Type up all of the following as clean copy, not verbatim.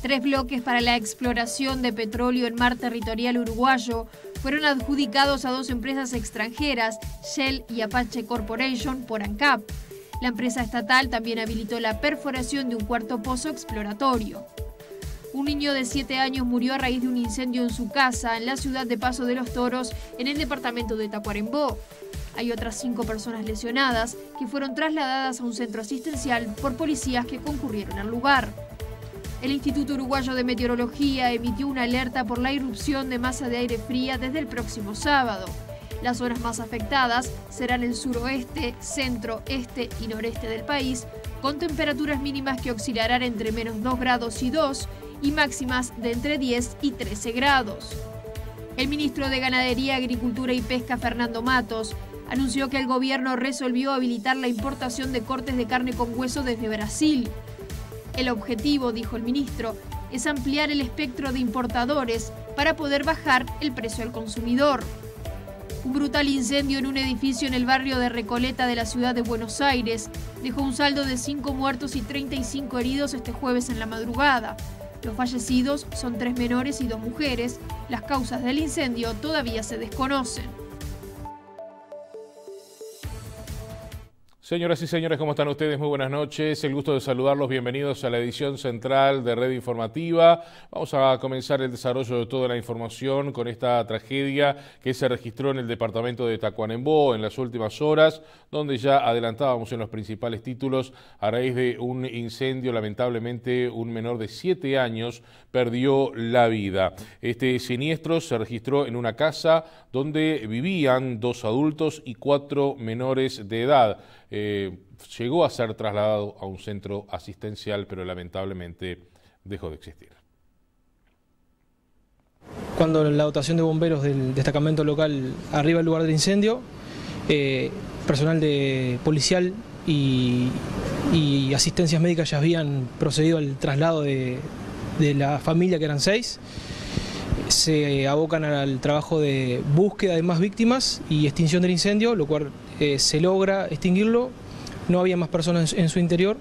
3 bloques para la exploración de petróleo en mar territorial uruguayo fueron adjudicados a 2 empresas extranjeras, Shell y Apache Corporation, por ANCAP. La empresa estatal también habilitó la perforación de un cuarto pozo exploratorio. Un niño de 7 años murió a raíz de un incendio en su casa en la ciudad de Paso de los Toros, en el departamento de Tacuarembó. Hay otras 5 personas lesionadas que fueron trasladadas a un centro asistencial por policías que concurrieron al lugar. El Instituto Uruguayo de Meteorología emitió una alerta por la irrupción de masa de aire fría desde el próximo sábado. Las zonas más afectadas serán el suroeste, centro, este y noreste del país, con temperaturas mínimas que oscilarán entre menos 2 grados y 2 y máximas de entre 10 y 13 grados. El ministro de Ganadería, Agricultura y Pesca, Fernando Matos, anunció que el gobierno resolvió habilitar la importación de cortes de carne con hueso desde Brasil. El objetivo, dijo el ministro, es ampliar el espectro de importadores para poder bajar el precio al consumidor. Un brutal incendio en un edificio en el barrio de Recoleta de la ciudad de Buenos Aires dejó un saldo de 5 muertos y 35 heridos este jueves en la madrugada. Los fallecidos son 3 menores y 2 mujeres. Las causas del incendio todavía se desconocen. Señoras y señores, ¿cómo están ustedes? Muy buenas noches. El gusto de saludarlos. Bienvenidos a la edición central de Red Informativa. Vamos a comenzar el desarrollo de toda la información con esta tragedia que se registró en el departamento de Tacuarembó en las últimas horas, donde ya adelantábamos en los principales títulos, a raíz de un incendio, lamentablemente un menor de 7 años perdió la vida. Este siniestro se registró en una casa donde vivían 2 adultos y 4 menores de edad. Llegó a ser trasladado a un centro asistencial, pero lamentablemente dejó de existir. Cuando la dotación de bomberos del destacamento local arriba al lugar del incendio, personal de policial y asistencias médicas ya habían procedido al traslado de la familia, que eran 6. Se abocan al trabajo de búsqueda de más víctimas y extinción del incendio, lo cual se logra extinguirlo. No había más personas en su interior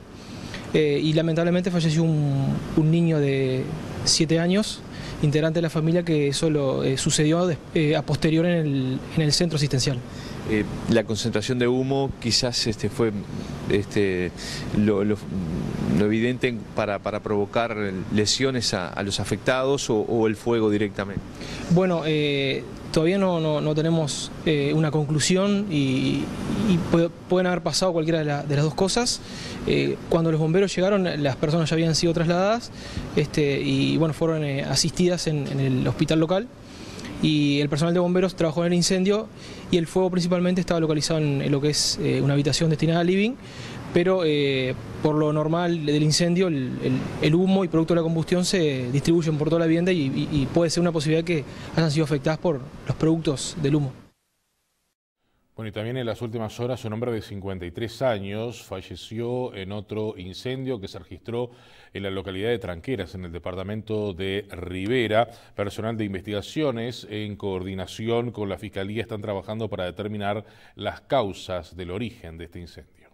y lamentablemente falleció un niño de 7 años, integrante de la familia, que eso sucedió a posterior en el centro asistencial. La concentración de humo quizás fue lo evidente para provocar lesiones a los afectados o el fuego directamente. Bueno, todavía no tenemos una conclusión y pueden haber pasado cualquiera de las dos cosas. Cuando los bomberos llegaron, las personas ya habían sido trasladadas y bueno, fueron asistidas en el hospital local. Y el personal de bomberos trabajó en el incendio y el fuego principalmente estaba localizado en lo que es una habitación destinada a living, pero por lo normal del incendio el humo y producto de la combustión se distribuyen por toda la vivienda y puede ser una posibilidad que hayan sido afectadas por los productos del humo. Bueno, y también en las últimas horas un hombre de 53 años falleció en otro incendio que se registró en la localidad de Tranqueras, en el departamento de Rivera. Personal de investigaciones en coordinación con la Fiscalía están trabajando para determinar las causas del origen de este incendio.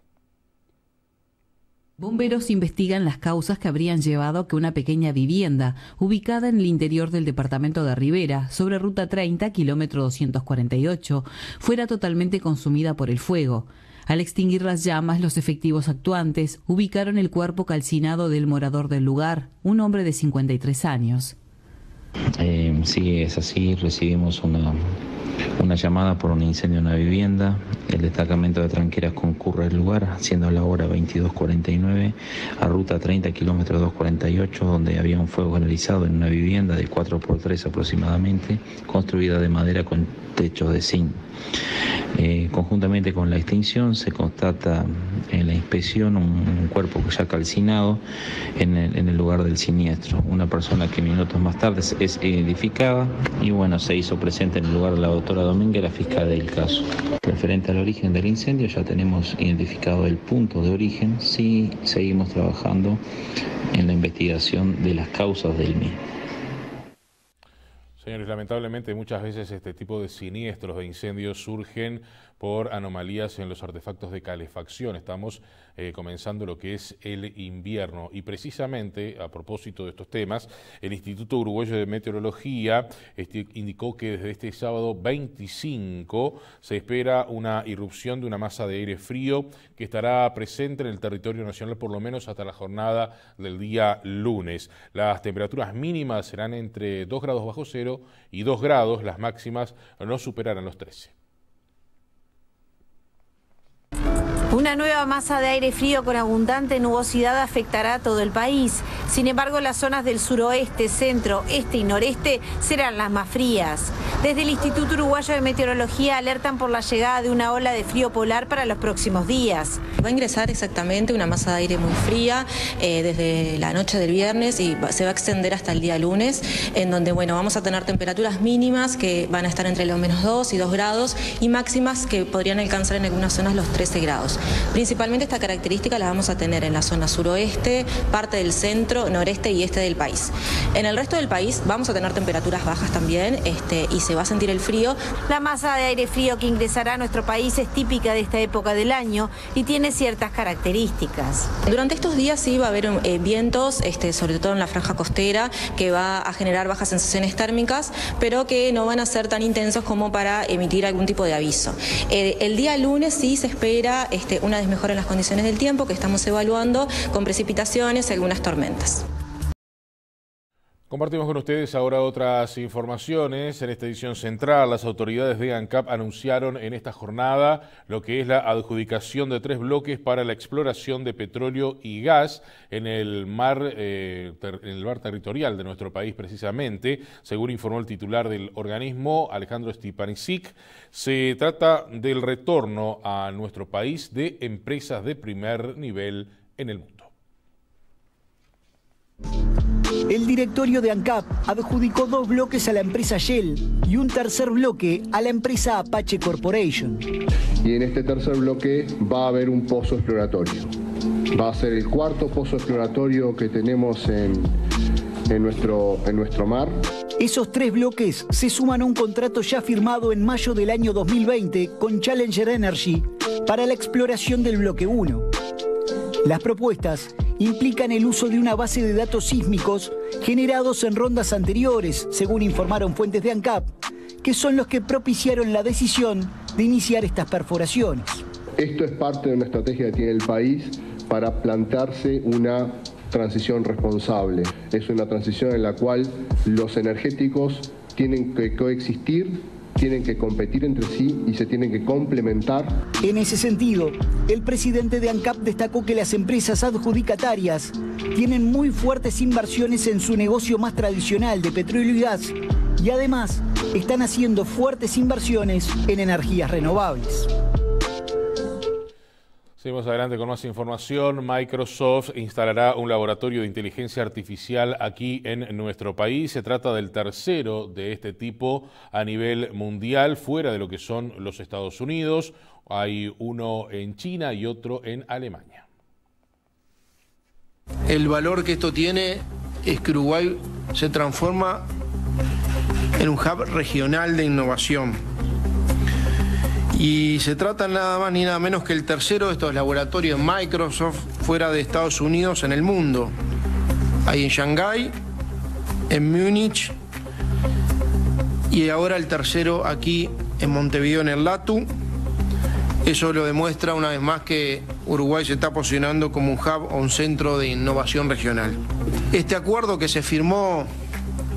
Bomberos investigan las causas que habrían llevado a que una pequeña vivienda, ubicada en el interior del departamento de Rivera, sobre Ruta 30, kilómetro 248, fuera totalmente consumida por el fuego. Al extinguir las llamas, los efectivos actuantes ubicaron el cuerpo calcinado del morador del lugar, un hombre de 53 años. Sí, es así. Recibimos una llamada por un incendio en una vivienda. El destacamento de Tranqueras concurre al lugar, siendo la hora 22:49, a Ruta 30, kilómetro 248, donde había un fuego generalizado en una vivienda de 4x3 aproximadamente, construida de madera con techos de zinc. Conjuntamente con la extinción se constata en la inspección un cuerpo ya calcinado en el lugar del siniestro. Una persona que minutos más tarde es identificada y bueno, se hizo presente en el lugar la doctora Domínguez, la fiscal del caso. Referente al origen del incendio, ya tenemos identificado el punto de origen, sí seguimos trabajando en la investigación de las causas del mismo. Señores, lamentablemente muchas veces este tipo de siniestros, de incendios, surgen por anomalías en los artefactos de calefacción. Estamos comenzando lo que es el invierno y precisamente a propósito de estos temas, el Instituto Uruguayo de Meteorología indicó que desde este sábado 25 se espera una irrupción de una masa de aire frío que estará presente en el territorio nacional por lo menos hasta la jornada del día lunes. Las temperaturas mínimas serán entre 2 grados bajo cero y 2 grados, las máximas no superarán los 13. Una nueva masa de aire frío con abundante nubosidad afectará a todo el país. Sin embargo, las zonas del suroeste, centro, este y noreste serán las más frías. Desde el Instituto Uruguayo de Meteorología alertan por la llegada de una ola de frío polar para los próximos días. Va a ingresar exactamente una masa de aire muy fría desde la noche del viernes y se va a extender hasta el día lunes, en donde vamos a tener temperaturas mínimas que van a estar entre los -2 y 2 grados y máximas que podrían alcanzar en algunas zonas los 13 grados. Principalmente esta característica la vamos a tener en la zona suroeste, parte del centro, noreste y este del país. En el resto del país vamos a tener temperaturas bajas también y se va a sentir el frío. La masa de aire frío que ingresará a nuestro país es típica de esta época del año y tiene ciertas características. Durante estos días sí va a haber vientos, sobre todo en la franja costera, que va a generar bajas sensaciones térmicas, pero que no van a ser tan intensos como para emitir algún tipo de aviso. El día lunes sí se espera una desmejora en las condiciones del tiempo que estamos evaluando con precipitaciones y algunas tormentas. Compartimos con ustedes ahora otras informaciones. En esta edición central, las autoridades de ANCAP anunciaron en esta jornada lo que es la adjudicación de 3 bloques para la exploración de petróleo y gas en el mar territorial de nuestro país precisamente. Según informó el titular del organismo, Alejandro Stipanisic, se trata del retorno a nuestro país de empresas de primer nivel en el mundo. El directorio de ANCAP adjudicó 2 bloques a la empresa Shell y un tercer bloque a la empresa Apache Corporation. Y en este tercer bloque va a haber un pozo exploratorio. Va a ser el 4.º pozo exploratorio que tenemos en nuestro mar. Esos 3 bloques se suman a un contrato ya firmado en mayo del año 2020 con Challenger Energy para la exploración del bloque 1. Las propuestas implican el uso de una base de datos sísmicos generados en rondas anteriores, según informaron fuentes de ANCAP, que son los que propiciaron la decisión de iniciar estas perforaciones. Esto es parte de una estrategia que tiene el país para plantearse una transición responsable. Es una transición en la cual los energéticos tienen que coexistir, tienen que competir entre sí y se tienen que complementar. En ese sentido, el presidente de ANCAP destacó que las empresas adjudicatarias tienen muy fuertes inversiones en su negocio más tradicional de petróleo y gas y además están haciendo fuertes inversiones en energías renovables. Seguimos adelante con más información. Microsoft instalará un laboratorio de inteligencia artificial aquí en nuestro país. Se trata del tercero de este tipo a nivel mundial, fuera de lo que son los Estados Unidos. Hay uno en China y otro en Alemania. El valor que esto tiene es que Uruguay se transforma en un hub regional de innovación. Y se trata nada más ni nada menos que el tercero de estos laboratorios Microsoft fuera de Estados Unidos en el mundo. Hay en Shanghái, en Múnich y ahora el tercero aquí en Montevideo, en el LATU. Eso lo demuestra una vez más que Uruguay se está posicionando como un hub o un centro de innovación regional. Este acuerdo que se firmó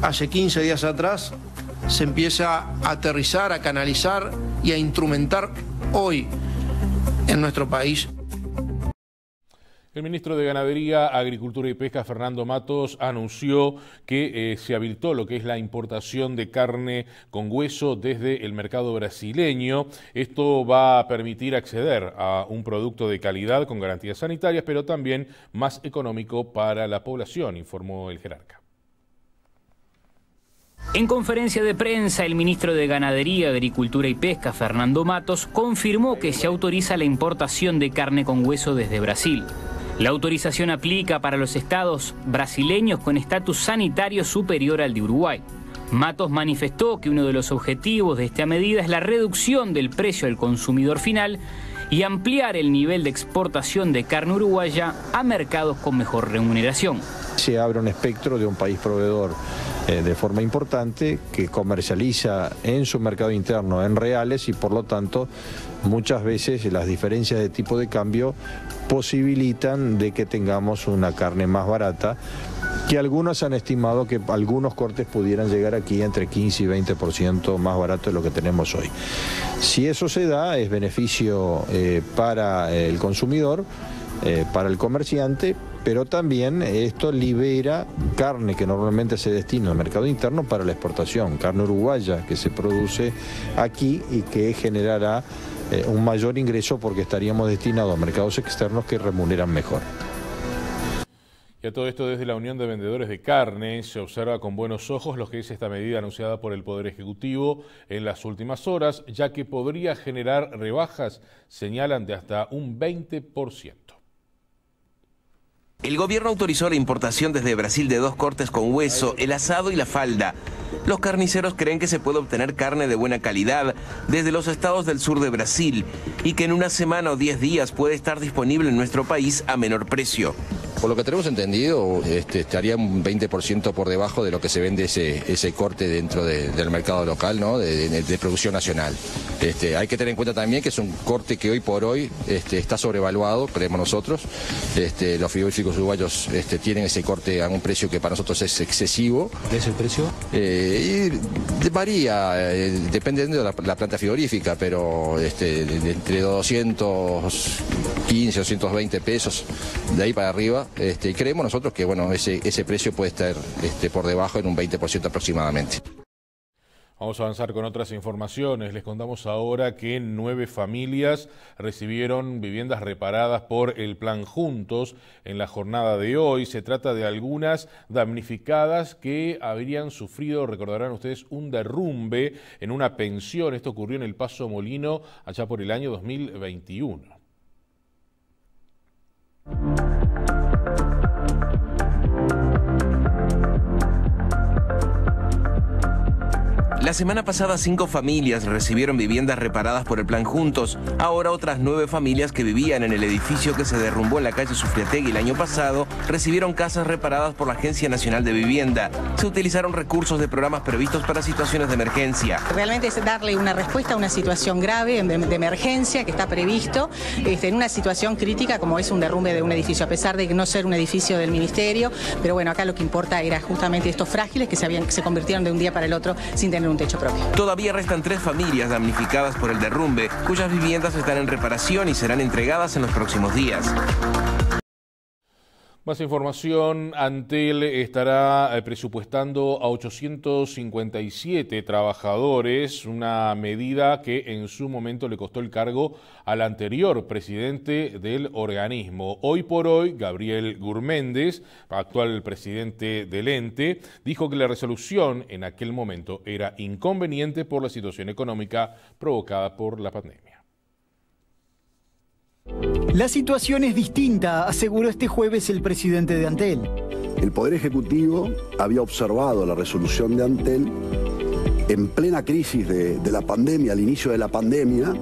hace 15 días atrás se empieza a aterrizar, a canalizar y a instrumentar hoy en nuestro país. El ministro de Ganadería, Agricultura y Pesca, Fernando Matos, anunció que se habilitó lo que es la importación de carne con hueso desde el mercado brasileño. Esto va a permitir acceder a un producto de calidad con garantías sanitarias, pero también más económico para la población, informó el jerarca. En conferencia de prensa, el ministro de Ganadería, Agricultura y Pesca, Fernando Matos, confirmó que se autoriza la importación de carne con hueso desde Brasil. La autorización aplica para los estados brasileños con estatus sanitario superior al de Uruguay. Matos manifestó que uno de los objetivos de esta medida es la reducción del precio al consumidor final y ampliar el nivel de exportación de carne uruguaya a mercados con mejor remuneración. Se abre un espectro de un país proveedor de forma importante que comercializa en su mercado interno en reales y por lo tanto muchas veces las diferencias de tipo de cambio posibilitan de que tengamos una carne más barata, que algunos han estimado que algunos cortes pudieran llegar aquí entre 15 y 20% más barato de lo que tenemos hoy. Si eso se da, es beneficio para el consumidor, para el comerciante, pero también esto libera carne que normalmente se destina al mercado interno para la exportación, carne uruguaya que se produce aquí y que generará un mayor ingreso porque estaríamos destinados a mercados externos que remuneran mejor. Y a todo esto, desde la Unión de Vendedores de Carne se observa con buenos ojos lo que es esta medida anunciada por el Poder Ejecutivo en las últimas horas, ya que podría generar rebajas, señalan, de hasta un 20%. El gobierno autorizó la importación desde Brasil de 2 cortes con hueso, el asado y la falda. Los carniceros creen que se puede obtener carne de buena calidad desde los estados del sur de Brasil y que en una semana o 10 días puede estar disponible en nuestro país a menor precio. Por lo que tenemos entendido, estaría un 20% por debajo de lo que se vende ese corte dentro del mercado local, ¿no? de producción nacional. Hay que tener en cuenta también que es un corte que hoy por hoy está sobrevaluado, creemos nosotros. Los frigoríficos uruguayos tienen ese corte a un precio que para nosotros es excesivo. ¿Qué es el precio? Y varía, dependiendo de la planta frigorífica, pero entre 215 o 220 pesos, de ahí para arriba. Y creemos nosotros que bueno, ese precio puede estar por debajo en un 20% aproximadamente. Vamos a avanzar con otras informaciones. Les contamos ahora que 9 familias recibieron viviendas reparadas por el Plan Juntos en la jornada de hoy. Se trata de algunas damnificadas que habrían sufrido, recordarán ustedes, un derrumbe en una pensión. Esto ocurrió en el Paso Molino allá por el año 2021. La semana pasada 5 familias recibieron viviendas reparadas por el Plan Juntos. Ahora otras 9 familias que vivían en el edificio que se derrumbó en la calle Sufriategui el año pasado recibieron casas reparadas por la Agencia Nacional de Vivienda. Se utilizaron recursos de programas previstos para situaciones de emergencia. Realmente es darle una respuesta a una situación grave de emergencia que está previsto en una situación crítica como es un derrumbe de un edificio, a pesar de no ser un edificio del Ministerio. Pero bueno, acá lo que importa era justamente estos frágiles que se convirtieron de un día para el otro sin tener un techo propio. Todavía restan 3 familias damnificadas por el derrumbe, cuyas viviendas están en reparación y serán entregadas en los próximos días. Más información, Antel estará presupuestando a 857 trabajadores, una medida que en su momento le costó el cargo al anterior presidente del organismo. Hoy por hoy, Gabriel Gurméndez, actual presidente del ente, dijo que la resolución en aquel momento era inconveniente por la situación económica provocada por la pandemia. La situación es distinta, aseguró este jueves el presidente de Antel. El Poder Ejecutivo había observado la resolución de Antel en plena crisis de la pandemia, al inicio de la pandemia,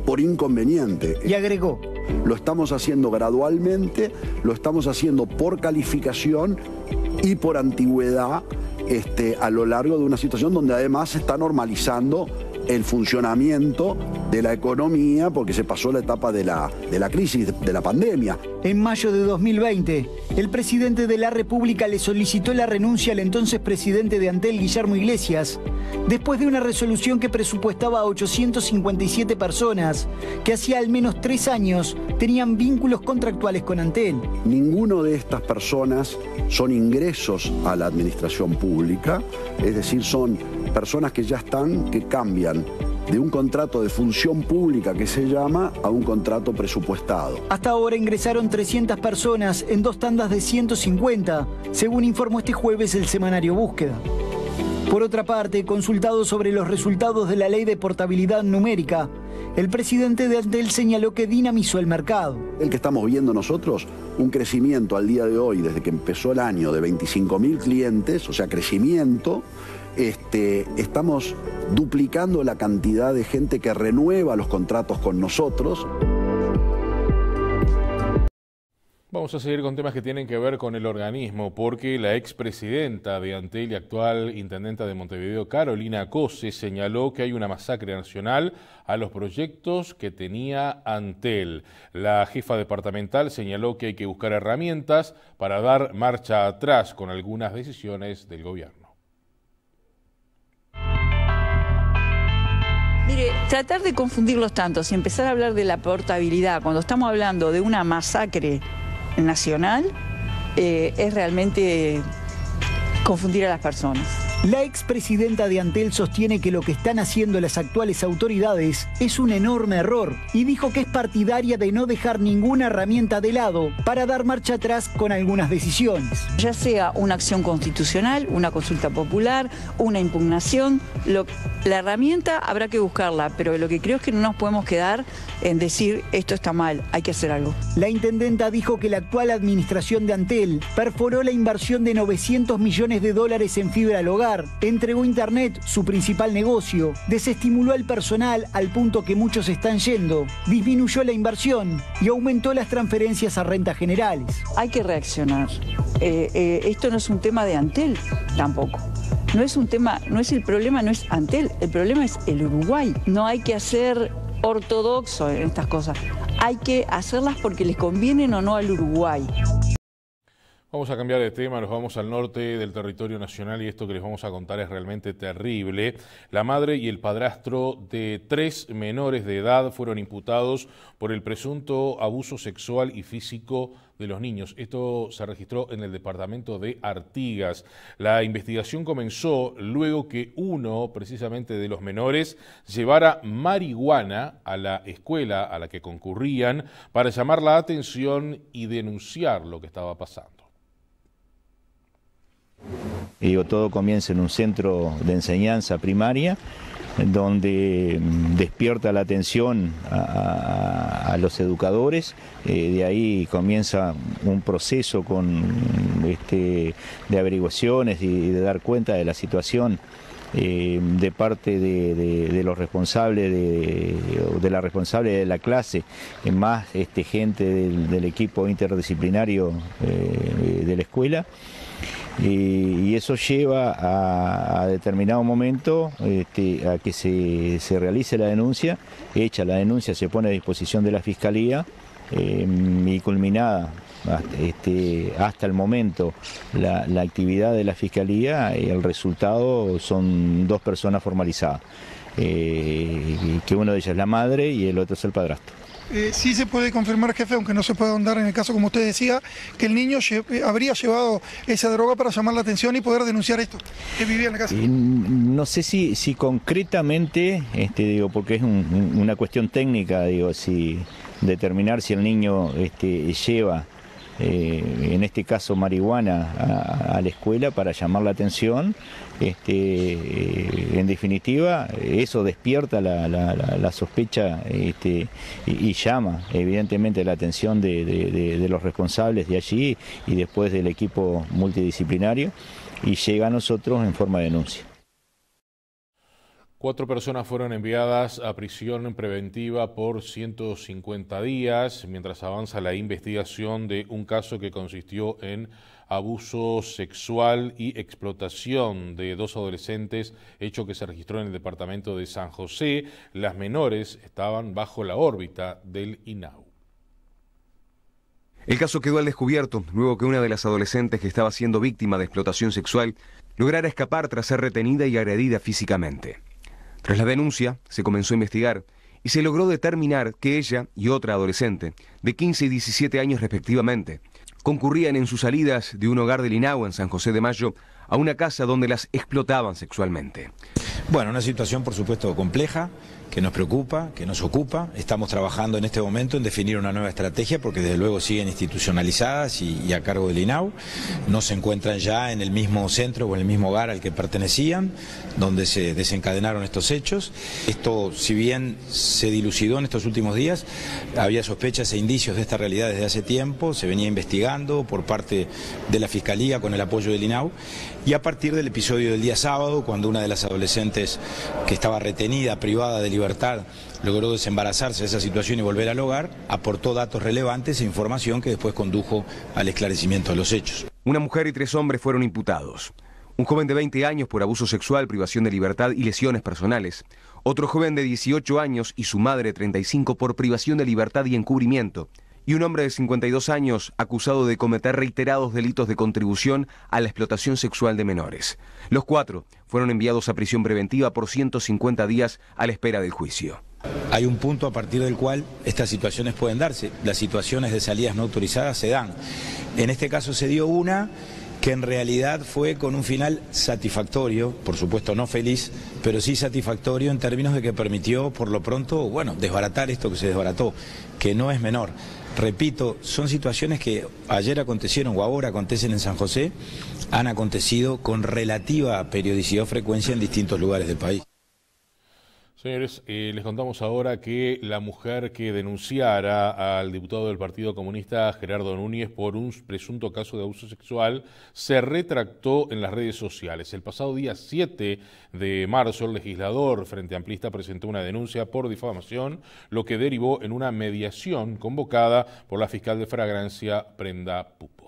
por inconveniente. Y agregó: lo estamos haciendo gradualmente, lo estamos haciendo por calificación y por antigüedad a lo largo de una situación donde además se está normalizando el funcionamiento de la economía porque se pasó la etapa de la crisis, de la pandemia. En mayo de 2020, el presidente de la República le solicitó la renuncia al entonces presidente de Antel, Guillermo Iglesias, después de una resolución que presupuestaba a 857 personas que hacía al menos 3 años tenían vínculos contractuales con Antel. Ninguno de estas personas son ingresos a la administración pública, es decir, son personas que ya están, que cambian de un contrato de función pública que se llama a un contrato presupuestado. Hasta ahora ingresaron 300 personas en 2 tandas de 150, según informó este jueves el semanario Búsqueda. Por otra parte, consultado sobre los resultados de la ley de portabilidad numérica, El presidente de Antel señaló que dinamizó el mercado. El que estamos viendo nosotros, un crecimiento al día de hoy, desde que empezó el año, de 25.000 clientes, o sea, crecimiento. Estamos duplicando la cantidad de gente que renueva los contratos con nosotros. Vamos a seguir con temas que tienen que ver con el organismo, porque la expresidenta de Antel y actual intendenta de Montevideo, Carolina Cose, señaló que hay una masacre nacional a los proyectos que tenía Antel. La jefa departamental señaló que hay que buscar herramientas para dar marcha atrás con algunas decisiones del gobierno. Mire, tratar de confundirlos tantos y empezar a hablar de la portabilidad cuando estamos hablando de una masacre nacional es realmente confundir a las personas. La expresidenta de Antel sostiene que lo que están haciendo las actuales autoridades es un enorme error y dijo que es partidaria de no dejar ninguna herramienta de lado para dar marcha atrás con algunas decisiones. Ya sea una acción constitucional, una consulta popular, una impugnación, la herramienta habrá que buscarla, pero lo que creo es que no nos podemos quedar en decir esto está mal, hay que hacer algo. La intendenta dijo que la actual administración de Antel perforó la inversión de $900 millones en fibra al hogar, entregó Internet, su principal negocio, desestimuló al personal al punto que muchos están yendo, disminuyó la inversión y aumentó las transferencias a rentas generales. Hay que reaccionar. Esto no es un tema de Antel tampoco. No es un tema, no es el problema, no es Antel, el problema es el Uruguay. No hay que hacer ortodoxo en estas cosas. Hay que hacerlas porque les convienen o no al Uruguay. Vamos a cambiar de tema, nos vamos al norte del territorio nacional y esto que les vamos a contar es realmente terrible. La madre y el padrastro de 3 menores de edad fueron imputados por el presunto abuso sexual y físico de los niños. Esto se registró en el departamento de Artigas. La investigación comenzó luego que uno, precisamente de los menores, llevara marihuana a la escuela a la que concurrían para llamar la atención y denunciar lo que estaba pasando. Todo comienza en un centro de enseñanza primaria donde despierta la atención a los educadores, de ahí comienza un proceso de averiguaciones y de dar cuenta de la situación de parte de los responsables, de la responsable de la clase, más gente del equipo interdisciplinario de la escuela. Y eso lleva a determinado momento a que se realice la denuncia. Hecha la denuncia se pone a disposición de la Fiscalía y culminada hasta el momento la actividad de la Fiscalía, el resultado son 2 personas formalizadas, que uno de ellas es la madre y el otro es el padrastro. Sí se puede confirmar, jefe, aunque no se puede ahondar en el caso, como usted decía, que el niño habría llevado esa droga para llamar la atención y poder denunciar esto, que vivía en la casa. No sé si concretamente, porque es una cuestión técnica, si determinar si el niño lleva, en este caso marihuana, a la escuela para llamar la atención. En definitiva, eso despierta la sospecha y llama evidentemente la atención de los responsables de allí y después del equipo multidisciplinario y llega a nosotros en forma de denuncia. 4 personas fueron enviadas a prisión preventiva por 150 días, mientras avanza la investigación de un caso que consistió en abuso sexual y explotación de 2 adolescentes, hecho que se registró en el departamento de San José. Las menores estaban bajo la órbita del INAU. El caso quedó al descubierto luego que una de las adolescentes que estaba siendo víctima de explotación sexual lograra escapar tras ser retenida y agredida físicamente. Tras la denuncia, se comenzó a investigar y se logró determinar que ella y otra adolescente, de 15 y 17 años respectivamente, concurrían en sus salidas de un hogar del INAU en San José de Mayo a una casa donde las explotaban sexualmente. Bueno, una situación por supuesto compleja, que nos preocupa, que nos ocupa. Estamos trabajando en este momento en definir una nueva estrategia porque desde luego siguen institucionalizadas y a cargo del INAU. No se encuentran ya en el mismo centro o en el mismo hogar al que pertenecían, donde se desencadenaron estos hechos. Esto, si bien se dilucidó en estos últimos días, había sospechas e indicios de esta realidad desde hace tiempo, se venía investigando por parte de la Fiscalía con el apoyo del INAU, y a partir del episodio del día sábado, cuando una de las adolescentes que estaba retenida, privada de libertad, logró desembarazarse de esa situación y volver al hogar, aportó datos relevantes e información que después condujo al esclarecimiento de los hechos. Una mujer y 3 hombres fueron imputados. Un joven de 20 años por abuso sexual, privación de libertad y lesiones personales. Otro joven de 18 años y su madre de 35 por privación de libertad y encubrimiento. Y un hombre de 52 años acusado de cometer reiterados delitos de contribución a la explotación sexual de menores. Los 4 fueron enviados a prisión preventiva por 150 días a la espera del juicio. Hay un punto a partir del cual estas situaciones pueden darse. Las situaciones de salidas no autorizadas se dan. En este caso se dio una que en realidad fue con un final satisfactorio, por supuesto no feliz, pero sí satisfactorio en términos de que permitió por lo pronto, desbaratar esto que se desbarató, que no es menor. Repito, son situaciones que ayer acontecieron o ahora acontecen en San José, han acontecido con relativa periodicidad o frecuencia en distintos lugares del país. Señores, les contamos ahora que la mujer que denunciara al diputado del Partido Comunista Gerardo Núñez por un presunto caso de abuso sexual se retractó en las redes sociales. El pasado día 7 de marzo, el legislador Frente Amplista presentó una denuncia por difamación, lo que derivó en una mediación convocada por la fiscal de Fragrancia, Brenda Pupo.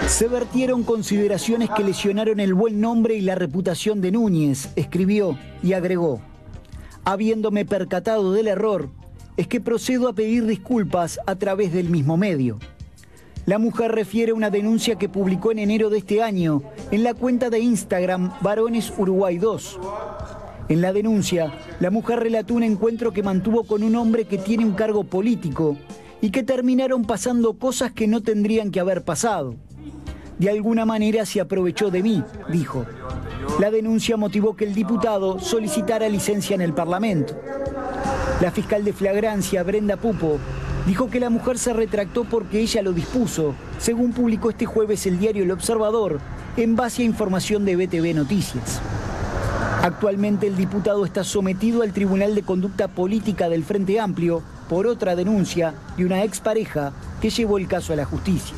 Se vertieron consideraciones que lesionaron el buen nombre y la reputación de Núñez, escribió y agregó: habiéndome percatado del error, es que procedo a pedir disculpas a través del mismo medio. La mujer refiere una denuncia que publicó en enero de este año en la cuenta de Instagram Varones Uruguay 2. En la denuncia, la mujer relató un encuentro que mantuvo con un hombre que tiene un cargo político y que terminaron pasando cosas que no tendrían que haber pasado. De alguna manera se aprovechó de mí, dijo. La denuncia motivó que el diputado solicitara licencia en el Parlamento. La fiscal de Flagrancia, Brenda Pupo, dijo que la mujer se retractó porque ella lo dispuso, según publicó este jueves el diario El Observador, en base a información de BTV Noticias. Actualmente el diputado está sometido al Tribunal de Conducta Política del Frente Amplio por otra denuncia de una expareja que llevó el caso a la justicia.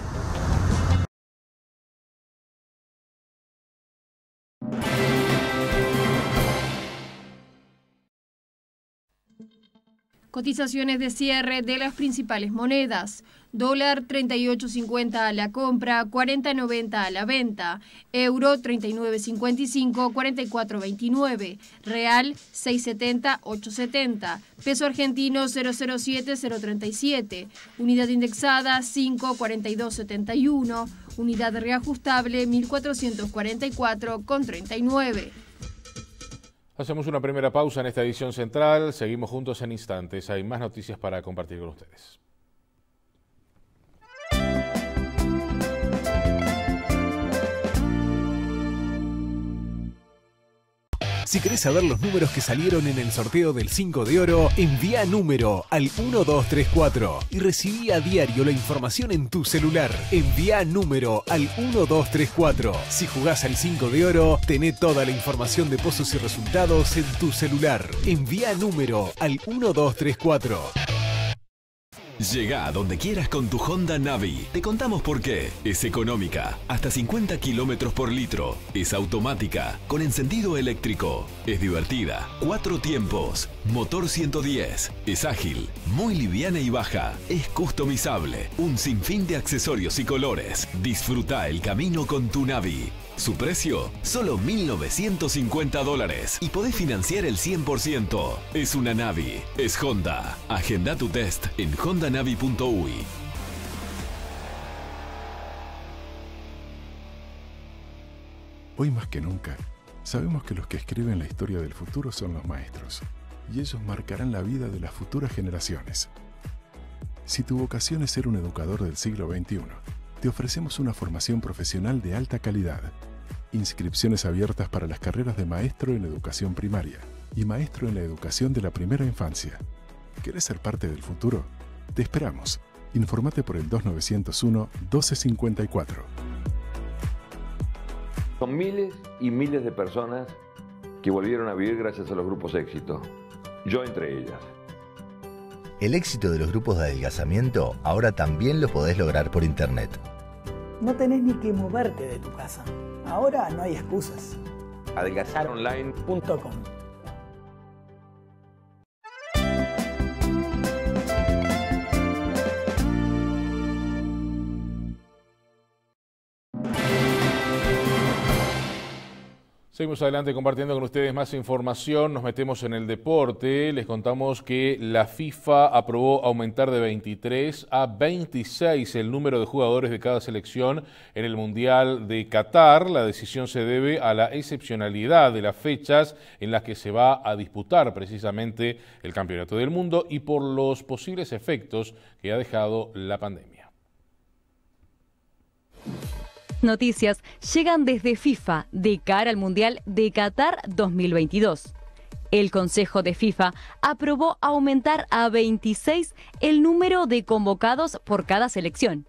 Cotizaciones de cierre de las principales monedas. Dólar 38.50 a la compra, 40.90 a la venta. Euro 39.55, 44.29. Real 6.70, 8.70. Peso argentino 007, 0.37. Unidad indexada 5.42.71. Unidad reajustable 1.444,39. Hacemos una primera pausa en esta edición central, seguimos juntos en instantes, hay más noticias para compartir con ustedes. Si querés saber los números que salieron en el sorteo del 5 de oro, envía número al 1234 y recibí a diario la información en tu celular. Envía número al 1234. Si jugás al 5 de oro, tené toda la información de pozos y resultados en tu celular. Envía número al 1234. Llegá a donde quieras con tu Honda Navi. Te contamos por qué. Es económica, hasta 50 kilómetros por litro. Es automática, con encendido eléctrico. Es divertida, 4 tiempos. Motor 110. Es ágil, muy liviana y baja. Es customizable. Un sinfín de accesorios y colores. Disfruta el camino con tu Navi. Su precio, solo $1.950 y podés financiar el 100%. Es una Navi, es Honda. Agenda tu test en hondanavi.uy. Hoy más que nunca, sabemos que los que escriben la historia del futuro son los maestros, y ellos marcarán la vida de las futuras generaciones. Si tu vocación es ser un educador del siglo XXI, te ofrecemos una formación profesional de alta calidad. Inscripciones abiertas para las carreras de maestro en educación primaria y maestro en la educación de la primera infancia. ¿Querés ser parte del futuro? Te esperamos. Informate por el 2901-1254. Son miles y miles de personas que volvieron a vivir gracias a los grupos éxito. Yo entre ellas. El éxito de los grupos de adelgazamiento ahora también lo podés lograr por internet. No tenés ni que moverte de tu casa. Ahora no hay excusas. Adelgazaronline.com. Seguimos adelante compartiendo con ustedes más información. Nos metemos en el deporte. Les contamos que la FIFA aprobó aumentar de 23 a 26 el número de jugadores de cada selección en el Mundial de Qatar. La decisión se debe a la excepcionalidad de las fechas en las que se va a disputar precisamente el Campeonato del Mundo y por los posibles efectos que ha dejado la pandemia. Noticias llegan desde FIFA de cara al Mundial de Qatar 2022. El Consejo de FIFA aprobó aumentar a 26 el número de convocados por cada selección.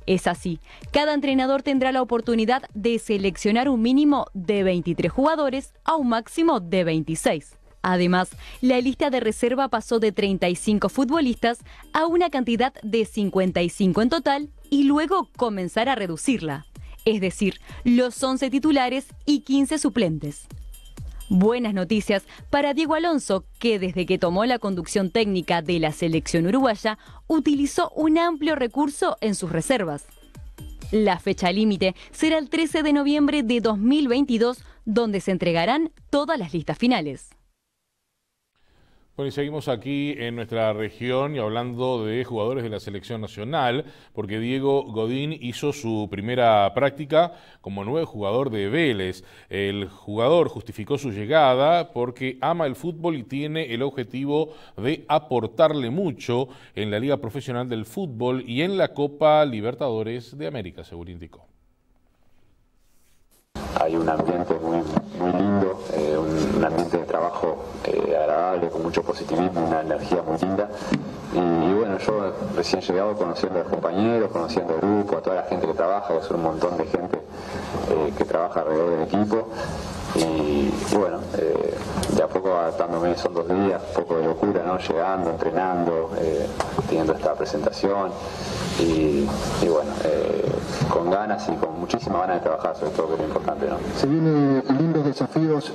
Es así, cada entrenador tendrá la oportunidad de seleccionar un mínimo de 23 jugadores a un máximo de 26. Además, la lista de reserva pasó de 35 futbolistas a una cantidad de 55 en total y luego comenzar a reducirla. Es decir, los 11 titulares y 15 suplentes. Buenas noticias para Diego Alonso, que desde que tomó la conducción técnica de la selección uruguaya, utilizó un amplio recurso en sus reservas. La fecha límite será el 13 de noviembre de 2022, donde se entregarán todas las listas finales. Bueno, y seguimos aquí en nuestra región y hablando de jugadores de la selección nacional, porque Diego Godín hizo su primera práctica como nuevo jugador de Vélez. El jugador justificó su llegada porque ama el fútbol y tiene el objetivo de aportarle mucho en la Liga Profesional del Fútbol y en la Copa Libertadores de América, según indicó. Hay un ambiente muy lindo, un ambiente de trabajo agradable, con mucho positivismo, una energía muy linda. Y bueno, yo recién llegado conociendo a los compañeros, conociendo el grupo, a toda la gente que trabaja, que es un montón de gente que trabaja alrededor del equipo. Y bueno, de a poco adaptándome, son 2 días, un poco de locura, ¿no? Llegando, entrenando, teniendo esta presentación y bueno, con ganas y con muchísimas ganas de trabajar, sobre todo, que es lo importante, ¿no? Se vienen lindos desafíos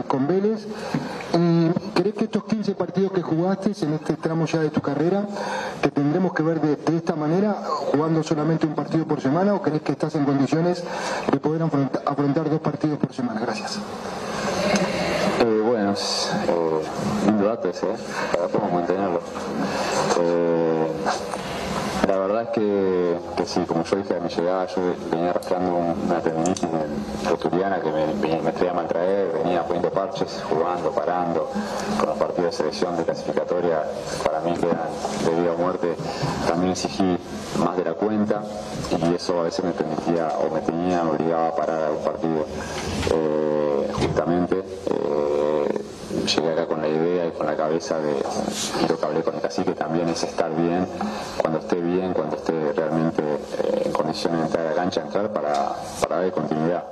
con Vélez. ¿Crees que estos 15 partidos que jugaste en este tramo ya de tu carrera, te tendremos que ver de esta manera, jugando solamente un partido por semana, o crees que estás en condiciones de poder afrontar 2 partidos por semana? Gracias. Bueno, lindo dato ese, para poder mantenerlo. La verdad es que sí, como yo dije a mi llegada, yo venía arrastrando una tendinitis rotuliana que me traía a maltraer, venía poniendo parches, jugando, parando, con los partidos de selección de clasificatoria, para mí que eran de vida o muerte, también exigí más de la cuenta y eso a veces me permitía o me obligaba a parar algún partido. Justamente llegué acá con la idea y con la cabeza de, y lo que hablé con el cacique también, es estar bien, cuando esté realmente en condiciones de entrar a la cancha, entrar para darle continuidad.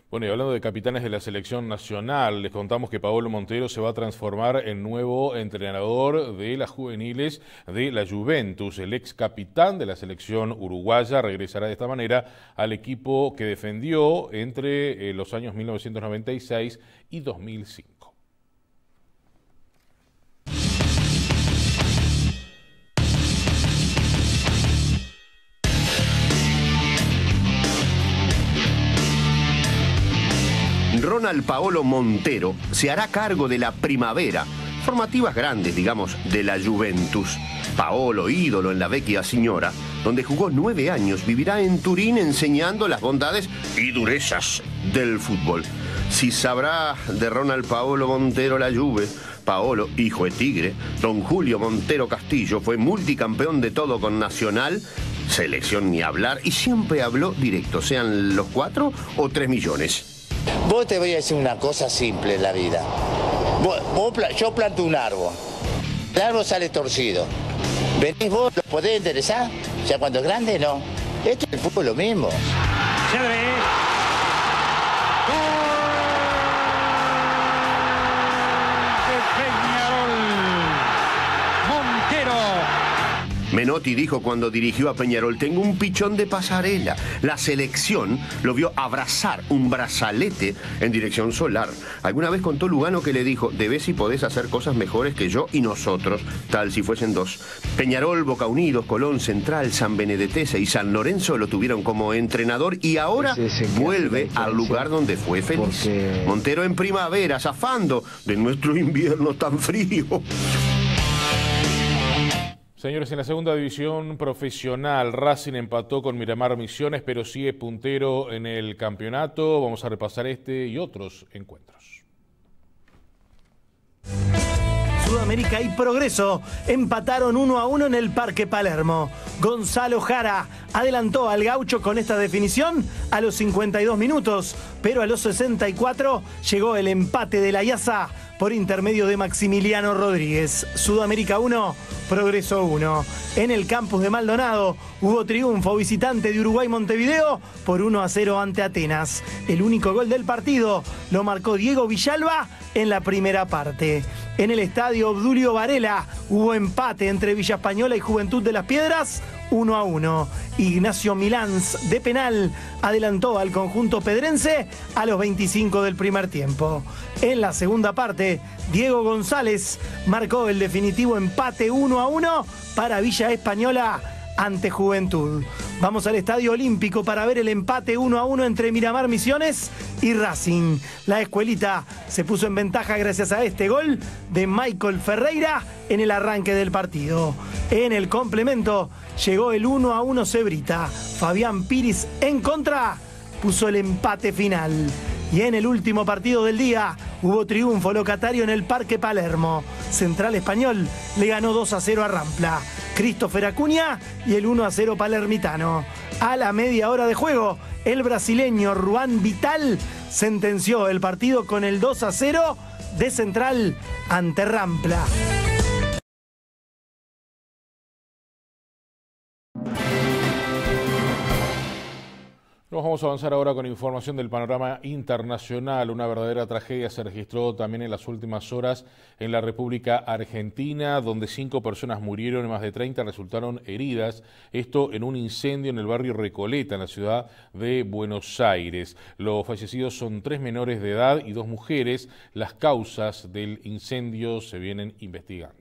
Bueno, y hablando de capitanes de la selección nacional, les contamos que Paolo Montero se va a transformar en nuevo entrenador de las juveniles de la Juventus. El ex capitán de la selección uruguaya regresará de esta manera al equipo que defendió entre los años 1996 y 2005. Ronald Paolo Montero se hará cargo de la primavera, formativas grandes, digamos, de la Juventus. Paolo, ídolo en la Vecchia Signora, donde jugó 9 años, vivirá en Turín enseñando las bondades y durezas del fútbol. Si sabrá de Ronald Paolo Montero la Juve, Paolo, hijo de Tigre, don Julio Montero Castillo, fue multicampeón de todo con Nacional Selección ni hablar, y siempre habló directo, sean los 4 o 3 millones. Vos te voy a decir una cosa simple en la vida. Yo planto un árbol. El árbol sale torcido. ¿Venís vos? ¿Lo podés interesar? Ya cuando es grande, no. Esto es el fútbol lo mismo. Menotti dijo cuando dirigió a Peñarol: tengo un pichón de pasarela. La selección lo vio abrazar un brazalete en dirección solar. Alguna vez contó Lugano que le dijo: debes si podés hacer cosas mejores que yo y nosotros, tal si fuesen 2. Peñarol, Boca Unidos, Colón, Central, San Benedetese y San Lorenzo lo tuvieron como entrenador y ahora vuelve al lugar donde fue feliz. Montero en primavera, zafando de nuestro invierno tan frío. Señores, en la segunda división profesional, Racing empató con Miramar Misiones, pero sigue puntero en el campeonato. Vamos a repasar este y otros encuentros. Sudamérica y Progreso empataron 1-1 en el Parque Palermo. Gonzalo Jara adelantó al gaucho con esta definición a los 52 minutos, pero a los 64 llegó el empate de la IASA por intermedio de Maximiliano Rodríguez. Sudamérica 1, Progreso 1. En el campus de Maldonado hubo triunfo visitante de Uruguay Montevideo por 1-0 ante Atenas. El único gol del partido lo marcó Diego Villalba en la primera parte. En el estadio Obdulio Varela hubo empate entre Villa Española y Juventud de las Piedras, 1-1. Ignacio Milans de penal adelantó al conjunto pedrense a los 25 del primer tiempo. En la segunda parte, Diego González marcó el definitivo empate 1-1 para Villa Española ante Juventud. Vamos al Estadio Olímpico para ver el empate 1-1 entre Miramar Misiones y Racing. La escuelita se puso en ventaja gracias a este gol de Michael Ferreira en el arranque del partido. En el complemento llegó el 1-1 Cebrita. Fabián Piris en contra puso el empate final. Y en el último partido del día hubo triunfo locatario en el Parque Palermo. Central Español le ganó 2-0 a Rampla. Christopher Acuña y el 1-0 palermitano. A la media hora de juego, el brasileño Juan Vital sentenció el partido con el 2-0 de Central ante Rampla. Nos vamos a avanzar ahora con información del panorama internacional. Una verdadera tragedia se registró también en las últimas horas en la República Argentina, donde 5 personas murieron y más de 30 resultaron heridas. Esto en un incendio en el barrio Recoleta, en la ciudad de Buenos Aires. Los fallecidos son 3 menores de edad y 2 mujeres. Las causas del incendio se vienen investigando.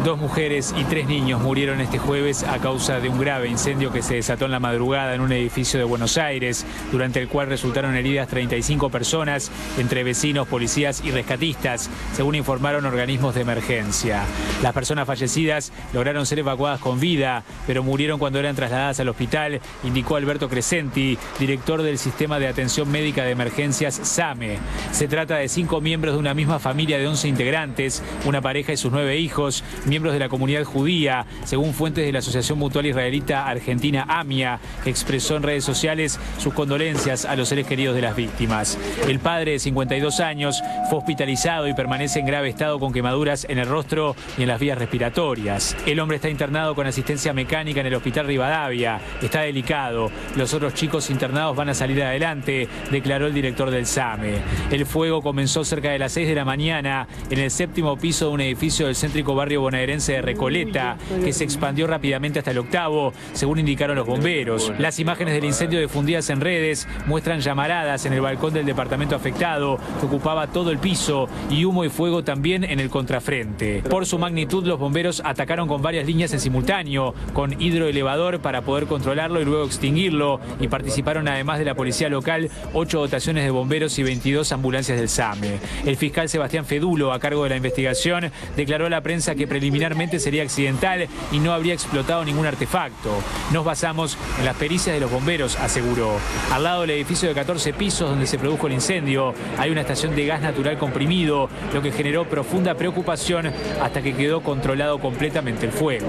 Dos mujeres y 3 niños murieron este jueves a causa de un grave incendio que se desató en la madrugada en un edificio de Buenos Aires, durante el cual resultaron heridas 35 personas, entre vecinos, policías y rescatistas, según informaron organismos de emergencia. Las personas fallecidas lograron ser evacuadas con vida, pero murieron cuando eran trasladadas al hospital, indicó Alberto Crescenti, director del Sistema de Atención Médica de Emergencias SAME. Se trata de 5 miembros de una misma familia de 11 integrantes, una pareja y sus 9 hijos, miembros de la comunidad judía, según fuentes de la Asociación Mutual Israelita Argentina AMIA, que expresó en redes sociales sus condolencias a los seres queridos de las víctimas. El padre, de 52 años, fue hospitalizado y permanece en grave estado con quemaduras en el rostro y en las vías respiratorias. El hombre está internado con asistencia mecánica en el Hospital Rivadavia. Está delicado. Los otros chicos internados van a salir adelante, declaró el director del SAME. El fuego comenzó cerca de las 6 de la mañana en el 7º piso de un edificio del céntrico barrio bonaerense de Recoleta, que se expandió rápidamente hasta el 8º, según indicaron los bomberos. Las imágenes del incendio difundidas en redes muestran llamaradas en el balcón del departamento afectado, que ocupaba todo el piso, y humo y fuego también en el contrafrente. Por su magnitud, los bomberos atacaron con varias líneas en simultáneo, con hidroelevador para poder controlarlo y luego extinguirlo, y participaron además de la policía local 8 dotaciones de bomberos y 22 ambulancias del SAME. El fiscal Sebastián Fedulo, a cargo de la investigación, declaró a la prensa que preliminarmente preliminarmente sería accidental y no habría explotado ningún artefacto. Nos basamos en las pericias de los bomberos, aseguró. Al lado del edificio de 14 pisos donde se produjo el incendio, hay una estación de gas natural comprimido, lo que generó profunda preocupación hasta que quedó controlado completamente el fuego.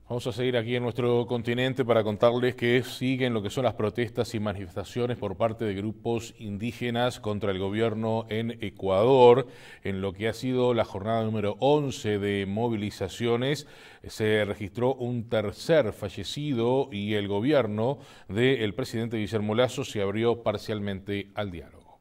Vamos a seguir aquí en nuestro continente para contarles que siguen lo que son las protestas y manifestaciones por parte de grupos indígenas contra el gobierno en Ecuador. En lo que ha sido la jornada número 11 de movilizaciones, se registró un tercer fallecido y el gobierno del presidente Guillermo Lasso se abrió parcialmente al diálogo.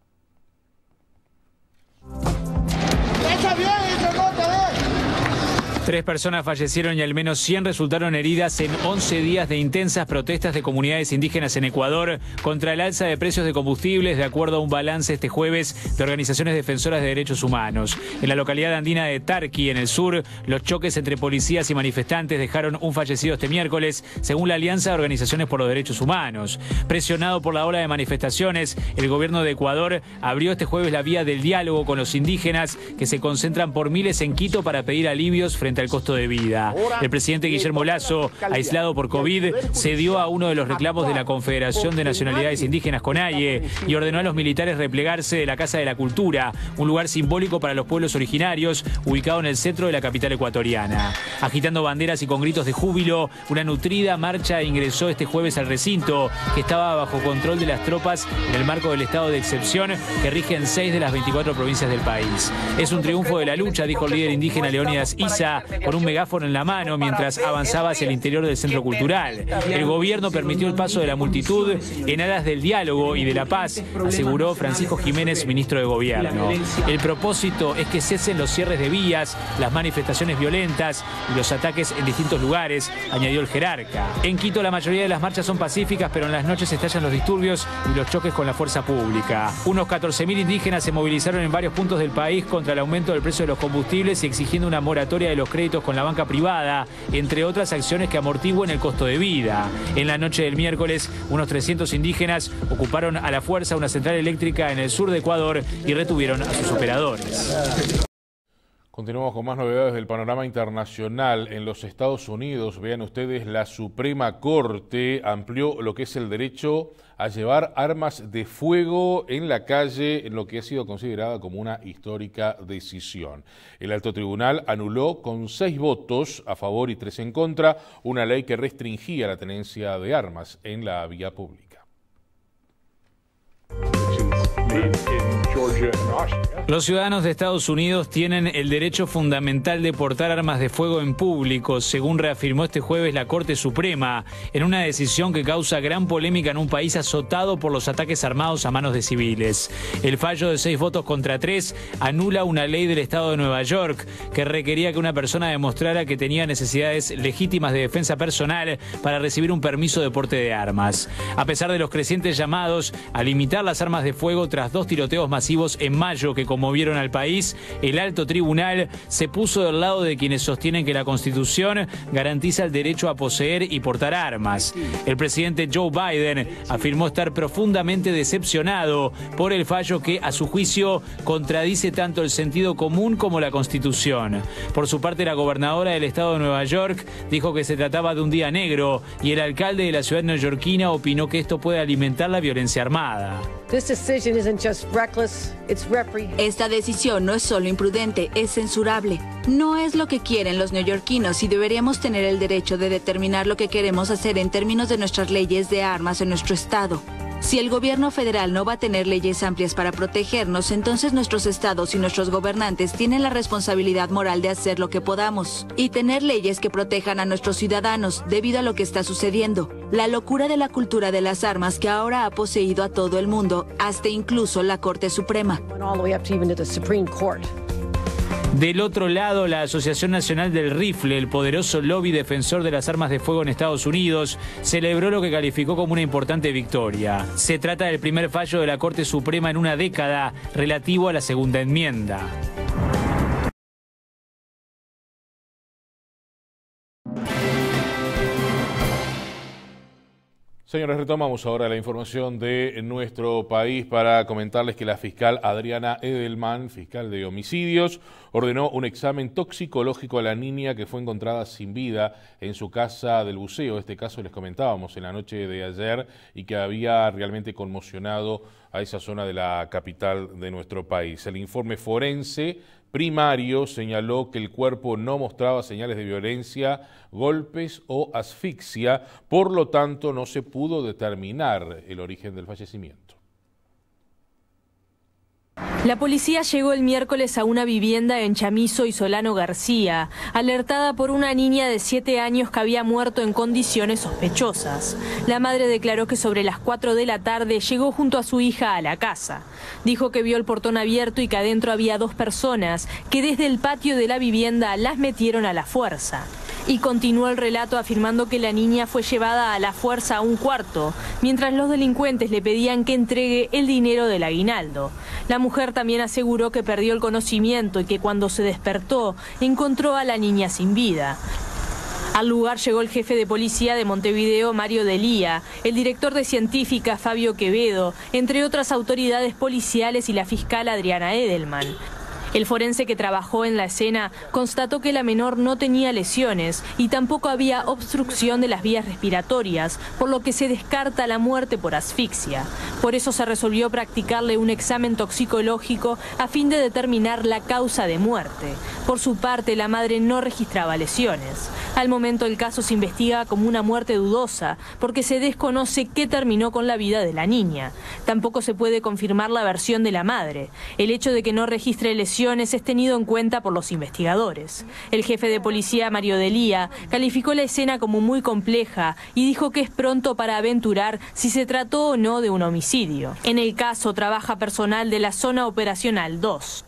Tres personas fallecieron y al menos 100 resultaron heridas en 11 días de intensas protestas de comunidades indígenas en Ecuador contra el alza de precios de combustibles, de acuerdo a un balance este jueves de organizaciones defensoras de derechos humanos. En la localidad andina de Tarqui, en el sur, los choques entre policías y manifestantes dejaron un fallecido este miércoles, según la Alianza de Organizaciones por los Derechos Humanos. Presionado por la ola de manifestaciones, el gobierno de Ecuador abrió este jueves la vía del diálogo con los indígenas, que se concentran por miles en Quito para pedir alivios frente al costo de vida. El presidente Guillermo Lasso, aislado por COVID, cedió a uno de los reclamos de la Confederación de Nacionalidades Indígenas, CONAIE, y ordenó a los militares replegarse de la Casa de la Cultura, un lugar simbólico para los pueblos originarios, ubicado en el centro de la capital ecuatoriana. Agitando banderas y con gritos de júbilo, una nutrida marcha ingresó este jueves al recinto, que estaba bajo control de las tropas en el marco del estado de excepción que rige en 6 de las 24 provincias del país. Es un triunfo de la lucha, dijo el líder indígena Leónidas Issa, con un megáfono en la mano mientras avanzaba hacia el interior del centro cultural. El gobierno permitió el paso de la multitud en aras del diálogo y de la paz, aseguró Francisco Jiménez, ministro de Gobierno. El propósito es que cesen los cierres de vías, las manifestaciones violentas y los ataques en distintos lugares, añadió el jerarca. En Quito la mayoría de las marchas son pacíficas, pero en las noches estallan los disturbios y los choques con la fuerza pública. Unos 14.000 indígenas se movilizaron en varios puntos del país contra el aumento del precio de los combustibles y exigiendo una moratoria de los créditos con la banca privada, entre otras acciones que amortigüen el costo de vida. En la noche del miércoles, unos 300 indígenas ocuparon a la fuerza una central eléctrica en el sur de Ecuador y retuvieron a sus operadores. Continuamos con más novedades del panorama internacional. En los Estados Unidos, vean ustedes, la Suprema Corte amplió lo que es el derecho a llevar armas de fuego en la calle, en lo que ha sido considerada como una histórica decisión. El alto tribunal anuló con 6 votos a favor y 3 en contra una ley que restringía la tenencia de armas en la vía pública. Los ciudadanos de Estados Unidos tienen el derecho fundamental de portar armas de fuego en público, según reafirmó este jueves la Corte Suprema, en una decisión que causa gran polémica en un país azotado por los ataques armados a manos de civiles. El fallo de 6 votos contra 3 anula una ley del estado de Nueva York que requería que una persona demostrara que tenía necesidades legítimas de defensa personal para recibir un permiso de porte de armas. A pesar de los crecientes llamados a limitar las armas de fuego tras 2 tiroteos masivos en mayo que conmovieron al país, el alto tribunal se puso del lado de quienes sostienen que la Constitución garantiza el derecho a poseer y portar armas. El presidente Joe Biden afirmó estar profundamente decepcionado por el fallo que, a su juicio, contradice tanto el sentido común como la Constitución. Por su parte, la gobernadora del estado de Nueva York dijo que se trataba de un día negro y el alcalde de la ciudad neoyorquina opinó que esto puede alimentar la violencia armada. Esta decisión no es solo imprudente, es censurable. No es lo que quieren los neoyorquinos y deberíamos tener el derecho de determinar lo que queremos hacer en términos de nuestras leyes de armas en nuestro estado. Si el gobierno federal no va a tener leyes amplias para protegernos, entonces nuestros estados y nuestros gobernantes tienen la responsabilidad moral de hacer lo que podamos y tener leyes que protejan a nuestros ciudadanos debido a lo que está sucediendo. La locura de la cultura de las armas que ahora ha poseído a todo el mundo, hasta incluso la Corte Suprema. Del otro lado, la Asociación Nacional del Rifle, el poderoso lobby defensor de las armas de fuego en Estados Unidos, celebró lo que calificó como una importante victoria. Se trata del primer fallo de la Corte Suprema en una década relativo a la segunda enmienda. Señores, retomamos ahora la información de nuestro país para comentarles que la fiscal Adriana Edelman, fiscal de homicidios, ordenó un examen toxicológico a la niña que fue encontrada sin vida en su casa del Buceo. Este caso les comentábamos en la noche de ayer y que había realmente conmocionado a esa zona de la capital de nuestro país. El informe forense primario señaló que el cuerpo no mostraba señales de violencia, golpes o asfixia, por lo tanto no se pudo determinar el origen del fallecimiento. La policía llegó el miércoles a una vivienda en Chamizo y Solano García, alertada por una niña de 7 años que había muerto en condiciones sospechosas. La madre declaró que sobre las 4 de la tarde llegó junto a su hija a la casa. Dijo que vio el portón abierto y que adentro había 2 personas que desde el patio de la vivienda las metieron a la fuerza. Y continuó el relato afirmando que la niña fue llevada a la fuerza a un cuarto, mientras los delincuentes le pedían que entregue el dinero del aguinaldo. La mujer también aseguró que perdió el conocimiento y que cuando se despertó encontró a la niña sin vida. Al lugar llegó el jefe de policía de Montevideo, Mario Delía, el director de científica, Fabio Quevedo, entre otras autoridades policiales y la fiscal Adriana Edelman. El forense que trabajó en la escena constató que la menor no tenía lesiones y tampoco había obstrucción de las vías respiratorias, por lo que se descarta la muerte por asfixia. Por eso se resolvió practicarle un examen toxicológico a fin de determinar la causa de muerte. Por su parte, la madre no registraba lesiones. Al momento el caso se investiga como una muerte dudosa, porque se desconoce qué terminó con la vida de la niña. Tampoco se puede confirmar la versión de la madre. El hecho de que no registre lesiones es tenido en cuenta por los investigadores. El jefe de policía, Mario Delía, calificó la escena como muy compleja y dijo que es pronto para aventurar si se trató o no de un homicidio. En el caso trabaja personal de la Zona Operacional 2.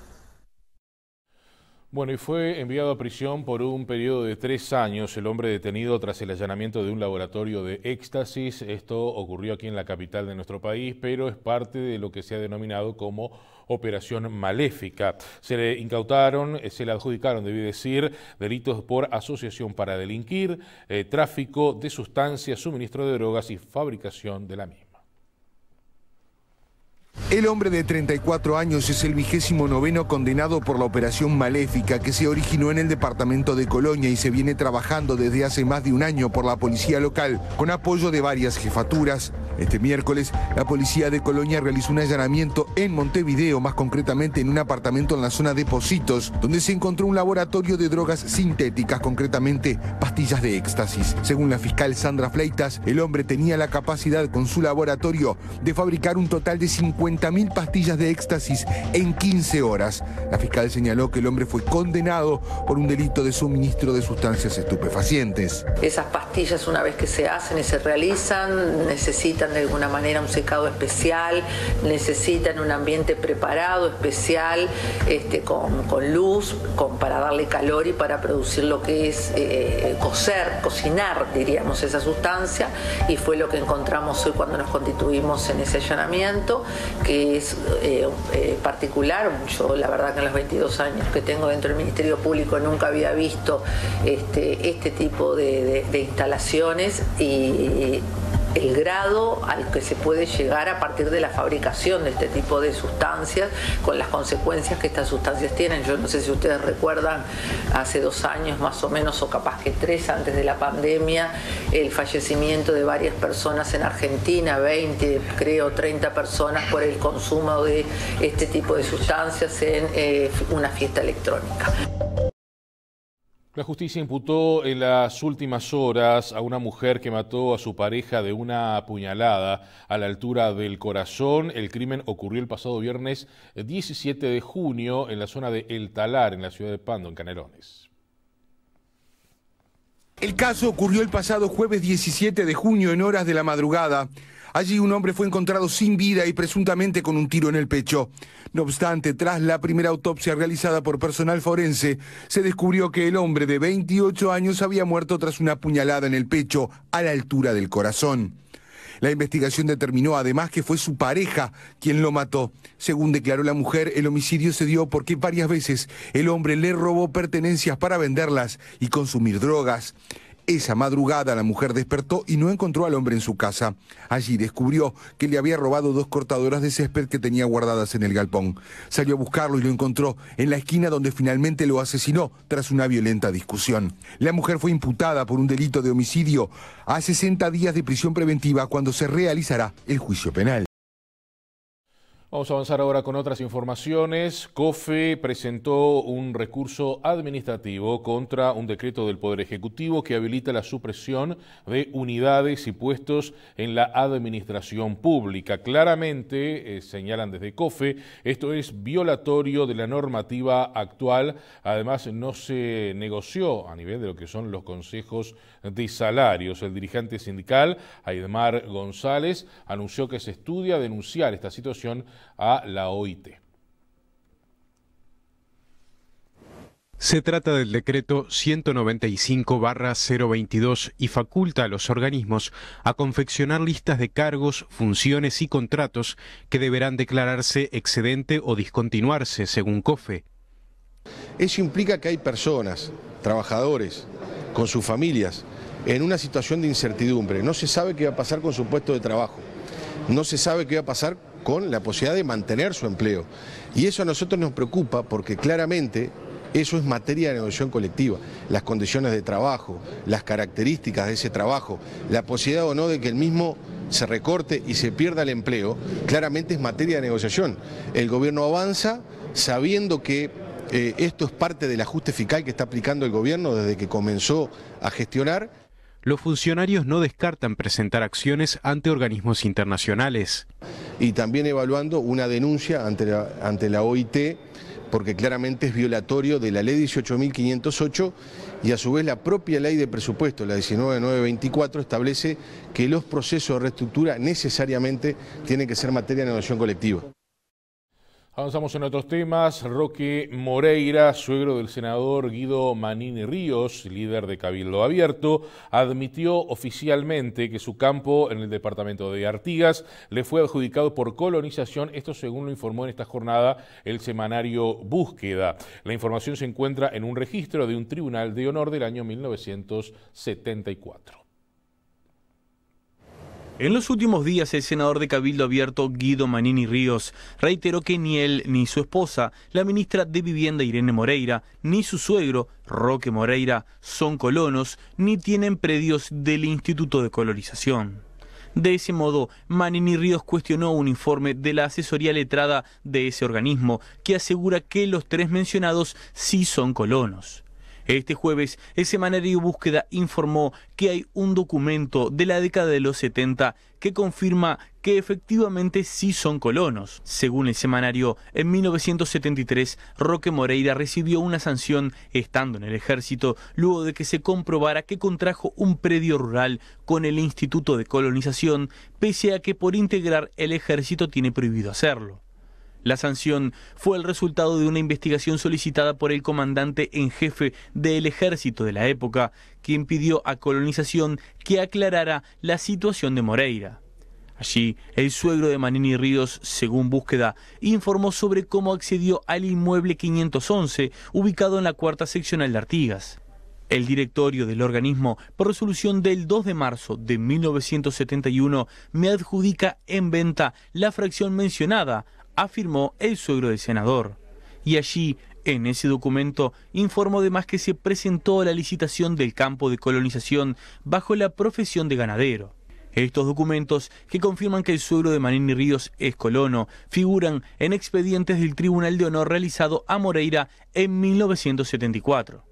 Bueno, y fue enviado a prisión por un periodo de 3 años el hombre detenido tras el allanamiento de un laboratorio de éxtasis. Esto ocurrió aquí en la capital de nuestro país, pero es parte de lo que se ha denominado como operación maléfica. Se le adjudicaron, debí decir, delitos por asociación para delinquir, tráfico de sustancias, suministro de drogas y fabricación de la misma. El hombre de 34 años es el 29º condenado por la operación maléfica que se originó en el departamento de Colonia y se viene trabajando desde hace más de un año por la policía local, con apoyo de varias jefaturas. Este miércoles, la policía de Colonia realizó un allanamiento en Montevideo, más concretamente en un apartamento en la zona de Pocitos, donde se encontró un laboratorio de drogas sintéticas, concretamente pastillas de éxtasis. Según la fiscal Sandra Fleitas, el hombre tenía la capacidad con su laboratorio de fabricar un total de 50.000 pastillas de éxtasis en 15 horas. La fiscal señaló que el hombre fue condenado por un delito de suministro de sustancias estupefacientes. Esas pastillas, una vez que se hacen y se realizan, necesitan de alguna manera un secado especial, necesitan un ambiente preparado, especial, con luz, para darle calor y para producir lo que es cocinar, diríamos, esa sustancia, y fue lo que encontramos hoy cuando nos constituimos en ese allanamiento, que es particular. Yo la verdad que en los 22 años que tengo dentro del Ministerio Público nunca había visto este tipo de instalaciones y el grado al que se puede llegar a partir de la fabricación de este tipo de sustancias, con las consecuencias que estas sustancias tienen. Yo no sé si ustedes recuerdan, hace 2 años más o menos, o capaz que 3 antes de la pandemia, el fallecimiento de varias personas en Argentina, 20, creo, 30 personas por el consumo de este tipo de sustancias en una fiesta electrónica. La justicia imputó en las últimas horas a una mujer que mató a su pareja de una apuñalada a la altura del corazón. El crimen ocurrió el pasado viernes 17 de junio en la zona de El Talar, en la ciudad de Pando, en Canelones. El caso ocurrió el pasado jueves 17 de junio en horas de la madrugada. Allí un hombre fue encontrado sin vida y presuntamente con un tiro en el pecho. No obstante, tras la primera autopsia realizada por personal forense, se descubrió que el hombre de 28 años había muerto tras una puñalada en el pecho a la altura del corazón. La investigación determinó además que fue su pareja quien lo mató. Según declaró la mujer, el homicidio se dio porque varias veces el hombre le robó pertenencias para venderlas y consumir drogas. Esa madrugada la mujer despertó y no encontró al hombre en su casa. Allí descubrió que le había robado 2 cortadoras de césped que tenía guardadas en el galpón. Salió a buscarlo y lo encontró en la esquina donde finalmente lo asesinó tras una violenta discusión. La mujer fue imputada por un delito de homicidio a 60 días de prisión preventiva cuando se realizará el juicio penal. Vamos a avanzar ahora con otras informaciones. COFE presentó un recurso administrativo contra un decreto del Poder Ejecutivo que habilita la supresión de unidades y puestos en la administración pública. Claramente, señalan desde COFE, esto es violatorio de la normativa actual. Además, no se negoció a nivel de lo que son los consejos de salarios. El dirigente sindical, Aidmar González, anunció que se estudia denunciar esta situación a la OIT. Se trata del decreto 195/022 y faculta a los organismos a confeccionar listas de cargos, funciones y contratos que deberán declararse excedente o discontinuarse según COFE. Eso implica que hay personas, trabajadores, con sus familias, en una situación de incertidumbre. No se sabe qué va a pasar con su puesto de trabajo, no se sabe qué va a pasar con la posibilidad de mantener su empleo. Y eso a nosotros nos preocupa porque claramente eso es materia de negociación colectiva. Las condiciones de trabajo, las características de ese trabajo, la posibilidad o no de que el mismo se recorte y se pierda el empleo, claramente es materia de negociación. El gobierno avanza sabiendo que esto es parte del ajuste fiscal que está aplicando el gobierno desde que comenzó a gestionar. Los funcionarios no descartan presentar acciones ante organismos internacionales. Y también evaluando una denuncia ante la OIT, porque claramente es violatorio de la ley 18.508 y a su vez la propia ley de presupuesto, la 19.924, establece que los procesos de reestructura necesariamente tienen que ser materia de negociación colectiva. Avanzamos en otros temas. Roque Moreira, suegro del senador Guido Manini Ríos, líder de Cabildo Abierto, admitió oficialmente que su campo en el departamento de Artigas le fue adjudicado por colonización, esto según lo informó en esta jornada el semanario Búsqueda. La información se encuentra en un registro de un tribunal de honor del año 1974. En los últimos días, el senador de Cabildo Abierto, Guido Manini Ríos, reiteró que ni él ni su esposa, la ministra de Vivienda Irene Moreira, ni su suegro, Roque Moreira, son colonos ni tienen predios del Instituto de Colonización. De ese modo, Manini Ríos cuestionó un informe de la asesoría letrada de ese organismo que asegura que los 3 mencionados sí son colonos. Este jueves, el semanario Búsqueda informó que hay un documento de la década de los 70 que confirma que efectivamente sí son colonos. Según el semanario, en 1973, Roque Moreira recibió una sanción estando en el ejército luego de que se comprobara que contrajo un predio rural con el Instituto de Colonización, pese a que por integrar el ejército tiene prohibido hacerlo. La sanción fue el resultado de una investigación solicitada por el comandante en jefe del ejército de la época, quien pidió a Colonización que aclarara la situación de Moreira. Allí, el suegro de Manini Ríos, según Búsqueda, informó sobre cómo accedió al inmueble 511, ubicado en la 4ª seccional de Artigas. El directorio del organismo, por resolución del 2 de marzo de 1971, me adjudica en venta la fracción mencionada, afirmó el suegro del senador. Y allí, en ese documento, informó además que se presentó la licitación del campo de colonización bajo la profesión de ganadero. Estos documentos, que confirman que el suegro de Manini Ríos es colono, figuran en expedientes del Tribunal de Honor realizado a Moreira en 1974.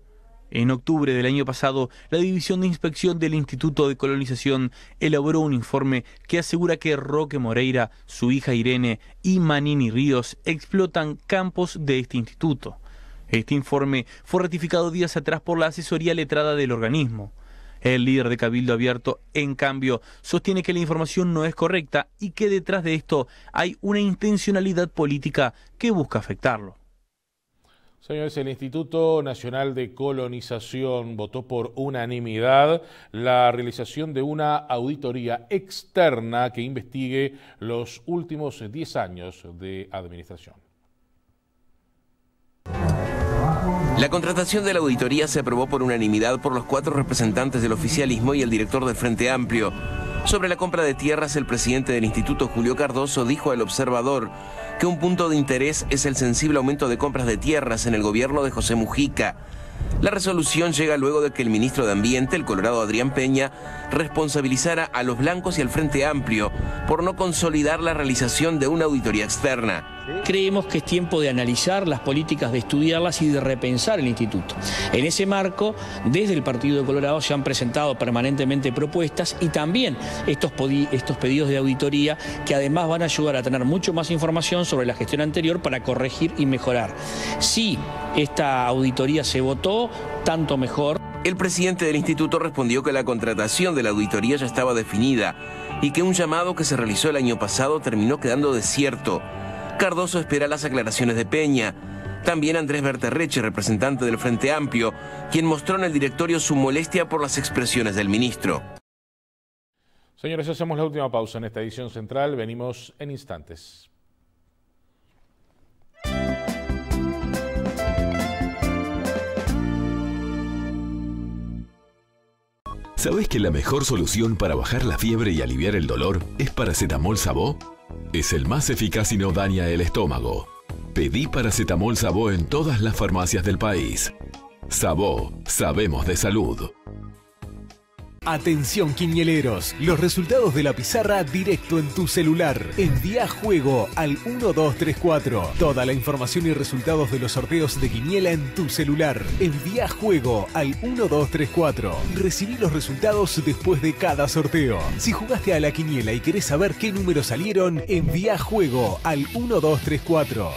En octubre del año pasado, la División de Inspección del Instituto de Colonización elaboró un informe que asegura que Roque Moreira, su hija Irene y Manini Ríos explotan campos de este instituto. Este informe fue ratificado días atrás por la asesoría letrada del organismo. El líder de Cabildo Abierto, en cambio, sostiene que la información no es correcta y que detrás de esto hay una intencionalidad política que busca afectarlo. Señores, el Instituto Nacional de Colonización votó por unanimidad la realización de una auditoría externa que investigue los últimos 10 años de administración. La contratación de la auditoría se aprobó por unanimidad por los 4 representantes del oficialismo y el director del Frente Amplio. Sobre la compra de tierras, el presidente del instituto, Julio Cardoso, dijo al Observador que un punto de interés es el sensible aumento de compras de tierras en el gobierno de José Mujica. La resolución llega luego de que el ministro de Ambiente, el colorado Adrián Peña, responsabilizara a los blancos y al Frente Amplio por no consolidar la realización de una auditoría externa. Creemos que es tiempo de analizar las políticas, de estudiarlas y de repensar el instituto. En ese marco, desde el Partido de Colorado se han presentado permanentemente propuestas y también estos pedidos de auditoría que además van a ayudar a tener mucho más información sobre la gestión anterior para corregir y mejorar. Si esta auditoría se votó, tanto mejor. El presidente del instituto respondió que la contratación de la auditoría ya estaba definida y que un llamado que se realizó el año pasado terminó quedando desierto. Cardoso espera las aclaraciones de Peña. También Andrés Berterreche, representante del Frente Amplio, quien mostró en el directorio su molestia por las expresiones del ministro. Señores, hacemos la última pausa en esta edición central. Venimos en instantes. ¿Sabés que la mejor solución para bajar la fiebre y aliviar el dolor es Paracetamol Sabó? Es el más eficaz y no daña el estómago. Pedí Paracetamol Sabó en todas las farmacias del país. Sabó, sabemos de salud. Atención quinieleros, los resultados de la pizarra directo en tu celular. Envía juego al 1234. Toda la información y resultados de los sorteos de quiniela en tu celular. Envía juego al 1234. Recibí los resultados después de cada sorteo. Si jugaste a la quiniela y querés saber qué números salieron, envía juego al 1234.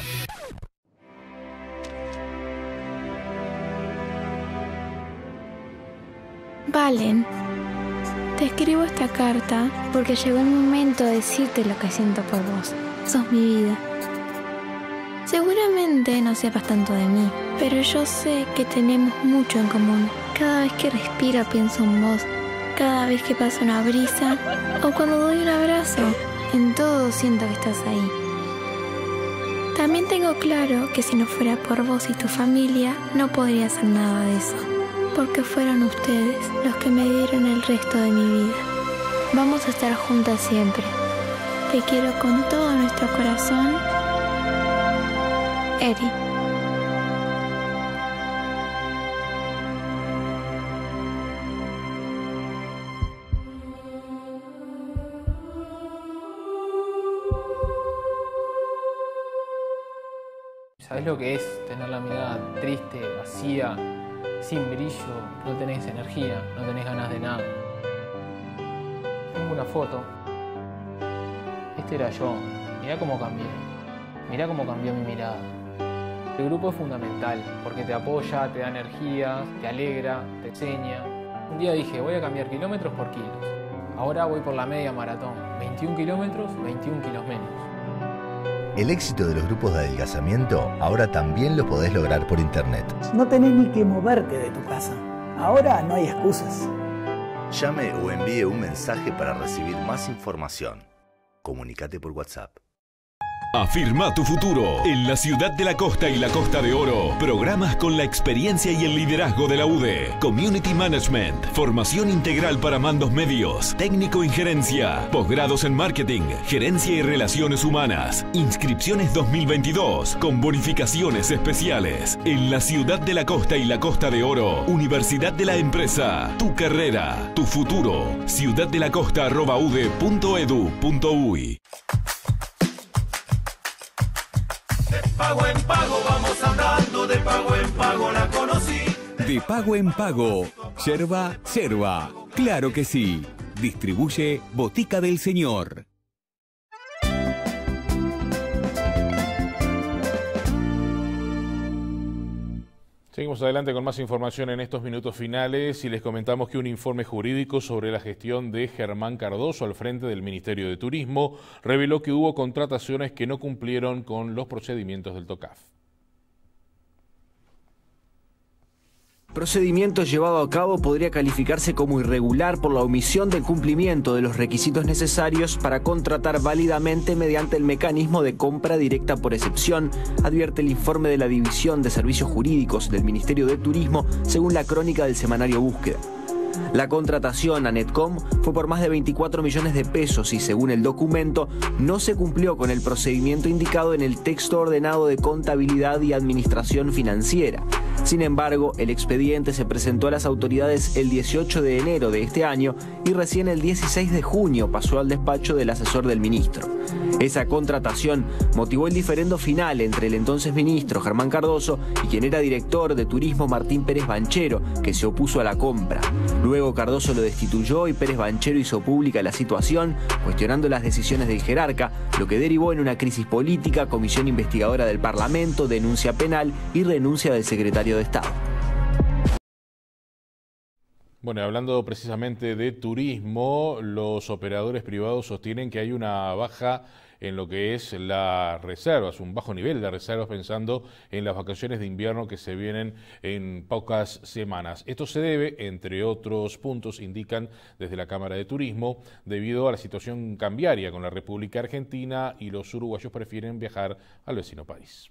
Valen, te escribo esta carta porque llegó el momento de decirte lo que siento por vos. Sos mi vida. Seguramente no sepas tanto de mí, pero yo sé que tenemos mucho en común. Cada vez que respiro pienso en vos. Cada vez que pasa una brisa o cuando doy un abrazo, en todo siento que estás ahí. También tengo claro que si no fuera por vos y tu familia, no podría hacer nada de eso. Porque fueron ustedes los que me dieron el resto de mi vida. Vamos a estar juntas siempre. Te quiero con todo nuestro corazón. Eri. ¿Sabés lo que es tener la mirada triste, vacía, sin brillo? No tenés energía, no tenés ganas de nada. Tengo una foto. Este era yo. Mirá cómo cambié. Mirá cómo cambió mi mirada. El grupo es fundamental porque te apoya, te da energía, te alegra, te enseña. Un día dije, voy a cambiar kilómetros por kilos. Ahora voy por la media maratón. 21 kilómetros, 21 kilos menos. El éxito de los grupos de adelgazamiento ahora también lo podés lograr por internet. No tenés ni que moverte de tu casa. Ahora no hay excusas. Llame o envíe un mensaje para recibir más información. Comunícate por WhatsApp. Afirma tu futuro en la ciudad de la costa y la Costa de Oro. Programas con la experiencia y el liderazgo de la UDE. Community Management. Formación integral para mandos medios. Técnico en gerencia. Posgrados en marketing. Gerencia y relaciones humanas. Inscripciones 2022. Con bonificaciones especiales. En la ciudad de la costa y la Costa de Oro. Universidad de la Empresa. Tu carrera. Tu futuro. ciudaddelacosta@ude.edu.uy. Pago en pago, vamos andando, de pago en pago la conocí. De pago en pago, yerba, yerba, claro que sí. Distribuye Botica del Señor. Seguimos adelante con más información en estos minutos finales y les comentamos que un informe jurídico sobre la gestión de Germán Cardoso al frente del Ministerio de Turismo reveló que hubo contrataciones que no cumplieron con los procedimientos del TOCAF. Procedimiento llevado a cabo podría calificarse como irregular por la omisión del cumplimiento de los requisitos necesarios para contratar válidamente mediante el mecanismo de compra directa por excepción, advierte el informe de la División de Servicios Jurídicos del Ministerio de Turismo, según la crónica del semanario Búsqueda. La contratación a Netcom fue por más de 24 millones de pesos y, según el documento, no se cumplió con el procedimiento indicado en el texto ordenado de contabilidad y administración financiera. Sin embargo, el expediente se presentó a las autoridades el 18 de enero de este año y recién el 16 de junio pasó al despacho del asesor del ministro. Esa contratación motivó el diferendo final entre el entonces ministro Germán Cardoso y quien era director de turismo Martín Pérez Banchero, que se opuso a la compra. Luego Cardoso lo destituyó y Pérez Banchero hizo pública la situación, cuestionando las decisiones del jerarca, lo que derivó en una crisis política, comisión investigadora del Parlamento, denuncia penal y renuncia del secretario de Estado. Bueno, hablando precisamente de turismo, los operadores privados sostienen que hay una baja en lo que es las reservas, un bajo nivel de reservas pensando en las vacaciones de invierno que se vienen en pocas semanas. Esto se debe, entre otros puntos, indican desde la Cámara de Turismo, debido a la situación cambiaria con la República Argentina y los uruguayos prefieren viajar al vecino país.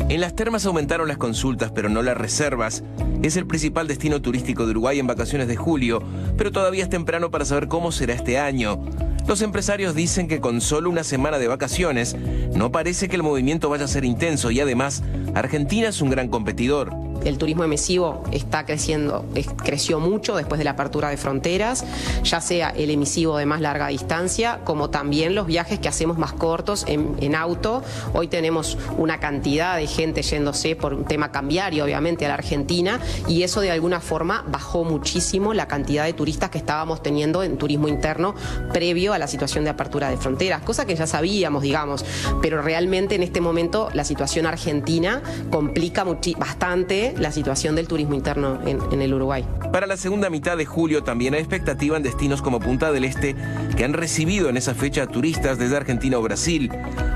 En las termas aumentaron las consultas, pero no las reservas. Es el principal destino turístico de Uruguay en vacaciones de julio, pero todavía es temprano para saber cómo será este año. Los empresarios dicen que con solo una semana de vacaciones, no parece que el movimiento vaya a ser intenso y además, Argentina es un gran competidor. El turismo emisivo está creciendo, creció mucho después de la apertura de fronteras, ya sea el emisivo de más larga distancia, como también los viajes que hacemos más cortos en auto. Hoy tenemos una cantidad de gente yéndose por un tema cambiario, obviamente, a la Argentina, y eso de alguna forma bajó muchísimo la cantidad de turistas que estábamos teniendo en turismo interno previo a la situación de apertura de fronteras, cosa que ya sabíamos, digamos, pero realmente en este momento la situación argentina complica bastante la situación del turismo interno en el Uruguay. Para la segunda mitad de julio también hay expectativa en destinos como Punta del Este, que han recibido en esa fecha turistas desde Argentina o Brasil.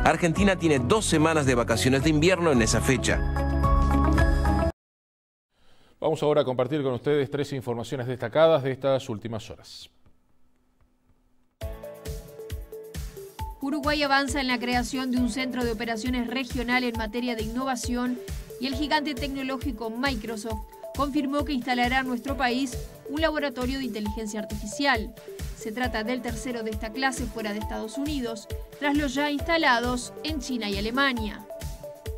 Argentina tiene 2 semanas de vacaciones de invierno en esa fecha. Vamos ahora a compartir con ustedes 3 informaciones destacadas de estas últimas horas. Uruguay avanza en la creación de un centro de operaciones regional en materia de innovación y el gigante tecnológico Microsoft confirmó que instalará en nuestro país un laboratorio de inteligencia artificial. Se trata del tercero de esta clase fuera de Estados Unidos, tras los ya instalados en China y Alemania.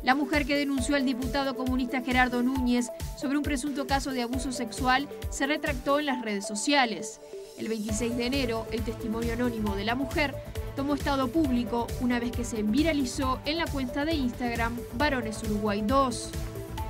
La mujer que denunció al diputado comunista Gerardo Núñez sobre un presunto caso de abuso sexual se retractó en las redes sociales. El 26 de enero, el testimonio anónimo de la mujer tomó estado público una vez que se viralizó en la cuenta de Instagram Varones Uruguay 2.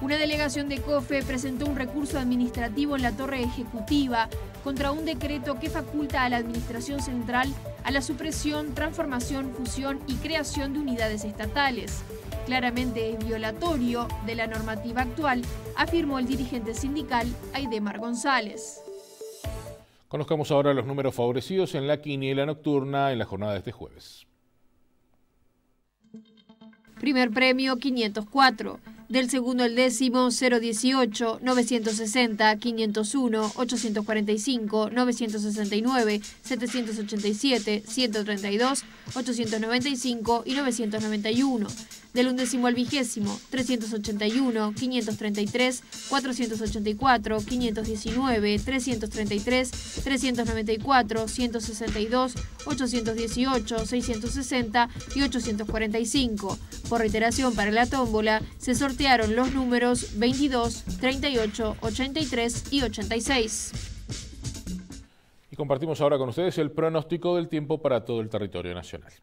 Una delegación de COFE presentó un recurso administrativo en la Torre Ejecutiva contra un decreto que faculta a la Administración Central a la supresión, transformación, fusión y creación de unidades estatales. Claramente es violatorio de la normativa actual, afirmó el dirigente sindical Aidemar González. Conozcamos ahora los números favorecidos en la quiniela nocturna en la jornada de este jueves. Primer premio 504. Del segundo al décimo 018, 960, 501, 845, 969, 787, 132, 895 y 991. Del undécimo al vigésimo 381, 533, 484, 519, 333, 394, 162, 818, 660 y 845. Por reiteración para la tómbola se sortearon los números 22, 38, 83 y 86. Y compartimos ahora con ustedes el pronóstico del tiempo para todo el territorio nacional.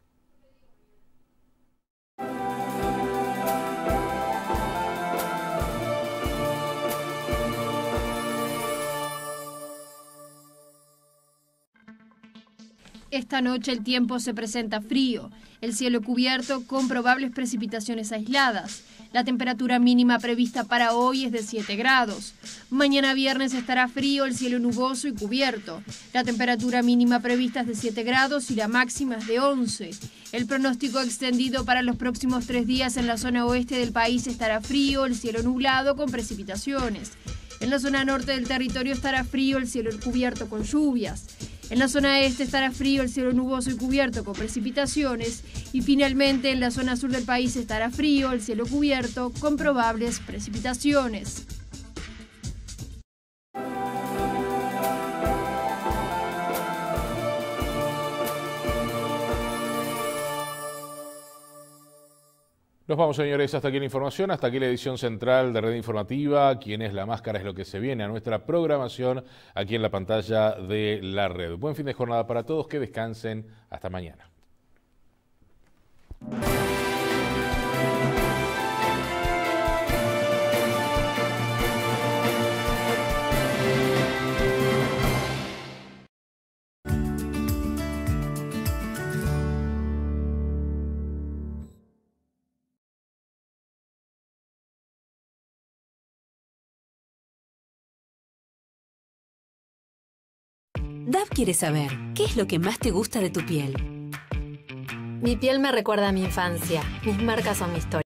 Esta noche el tiempo se presenta frío, el cielo cubierto con probables precipitaciones aisladas. La temperatura mínima prevista para hoy es de 7 grados. Mañana viernes estará frío, el cielo nuboso y cubierto. La temperatura mínima prevista es de 7 grados y la máxima es de 11. El pronóstico extendido para los próximos 3 días en la zona oeste del país estará frío, el cielo nublado con precipitaciones. En la zona norte del territorio estará frío, el cielo cubierto con lluvias. En la zona este estará frío, el cielo nuboso y cubierto con precipitaciones. Y finalmente en la zona sur del país estará frío, el cielo cubierto con probables precipitaciones. Nos vamos, señores, hasta aquí la información, hasta aquí la edición central de Red Informativa. ¿Quién es la máscara? Es lo que se viene a nuestra programación aquí en la pantalla de la red. Buen fin de jornada para todos, que descansen, hasta mañana. DAV quiere saber, ¿qué es lo que más te gusta de tu piel? Mi piel me recuerda a mi infancia. Mis marcas son mi historia.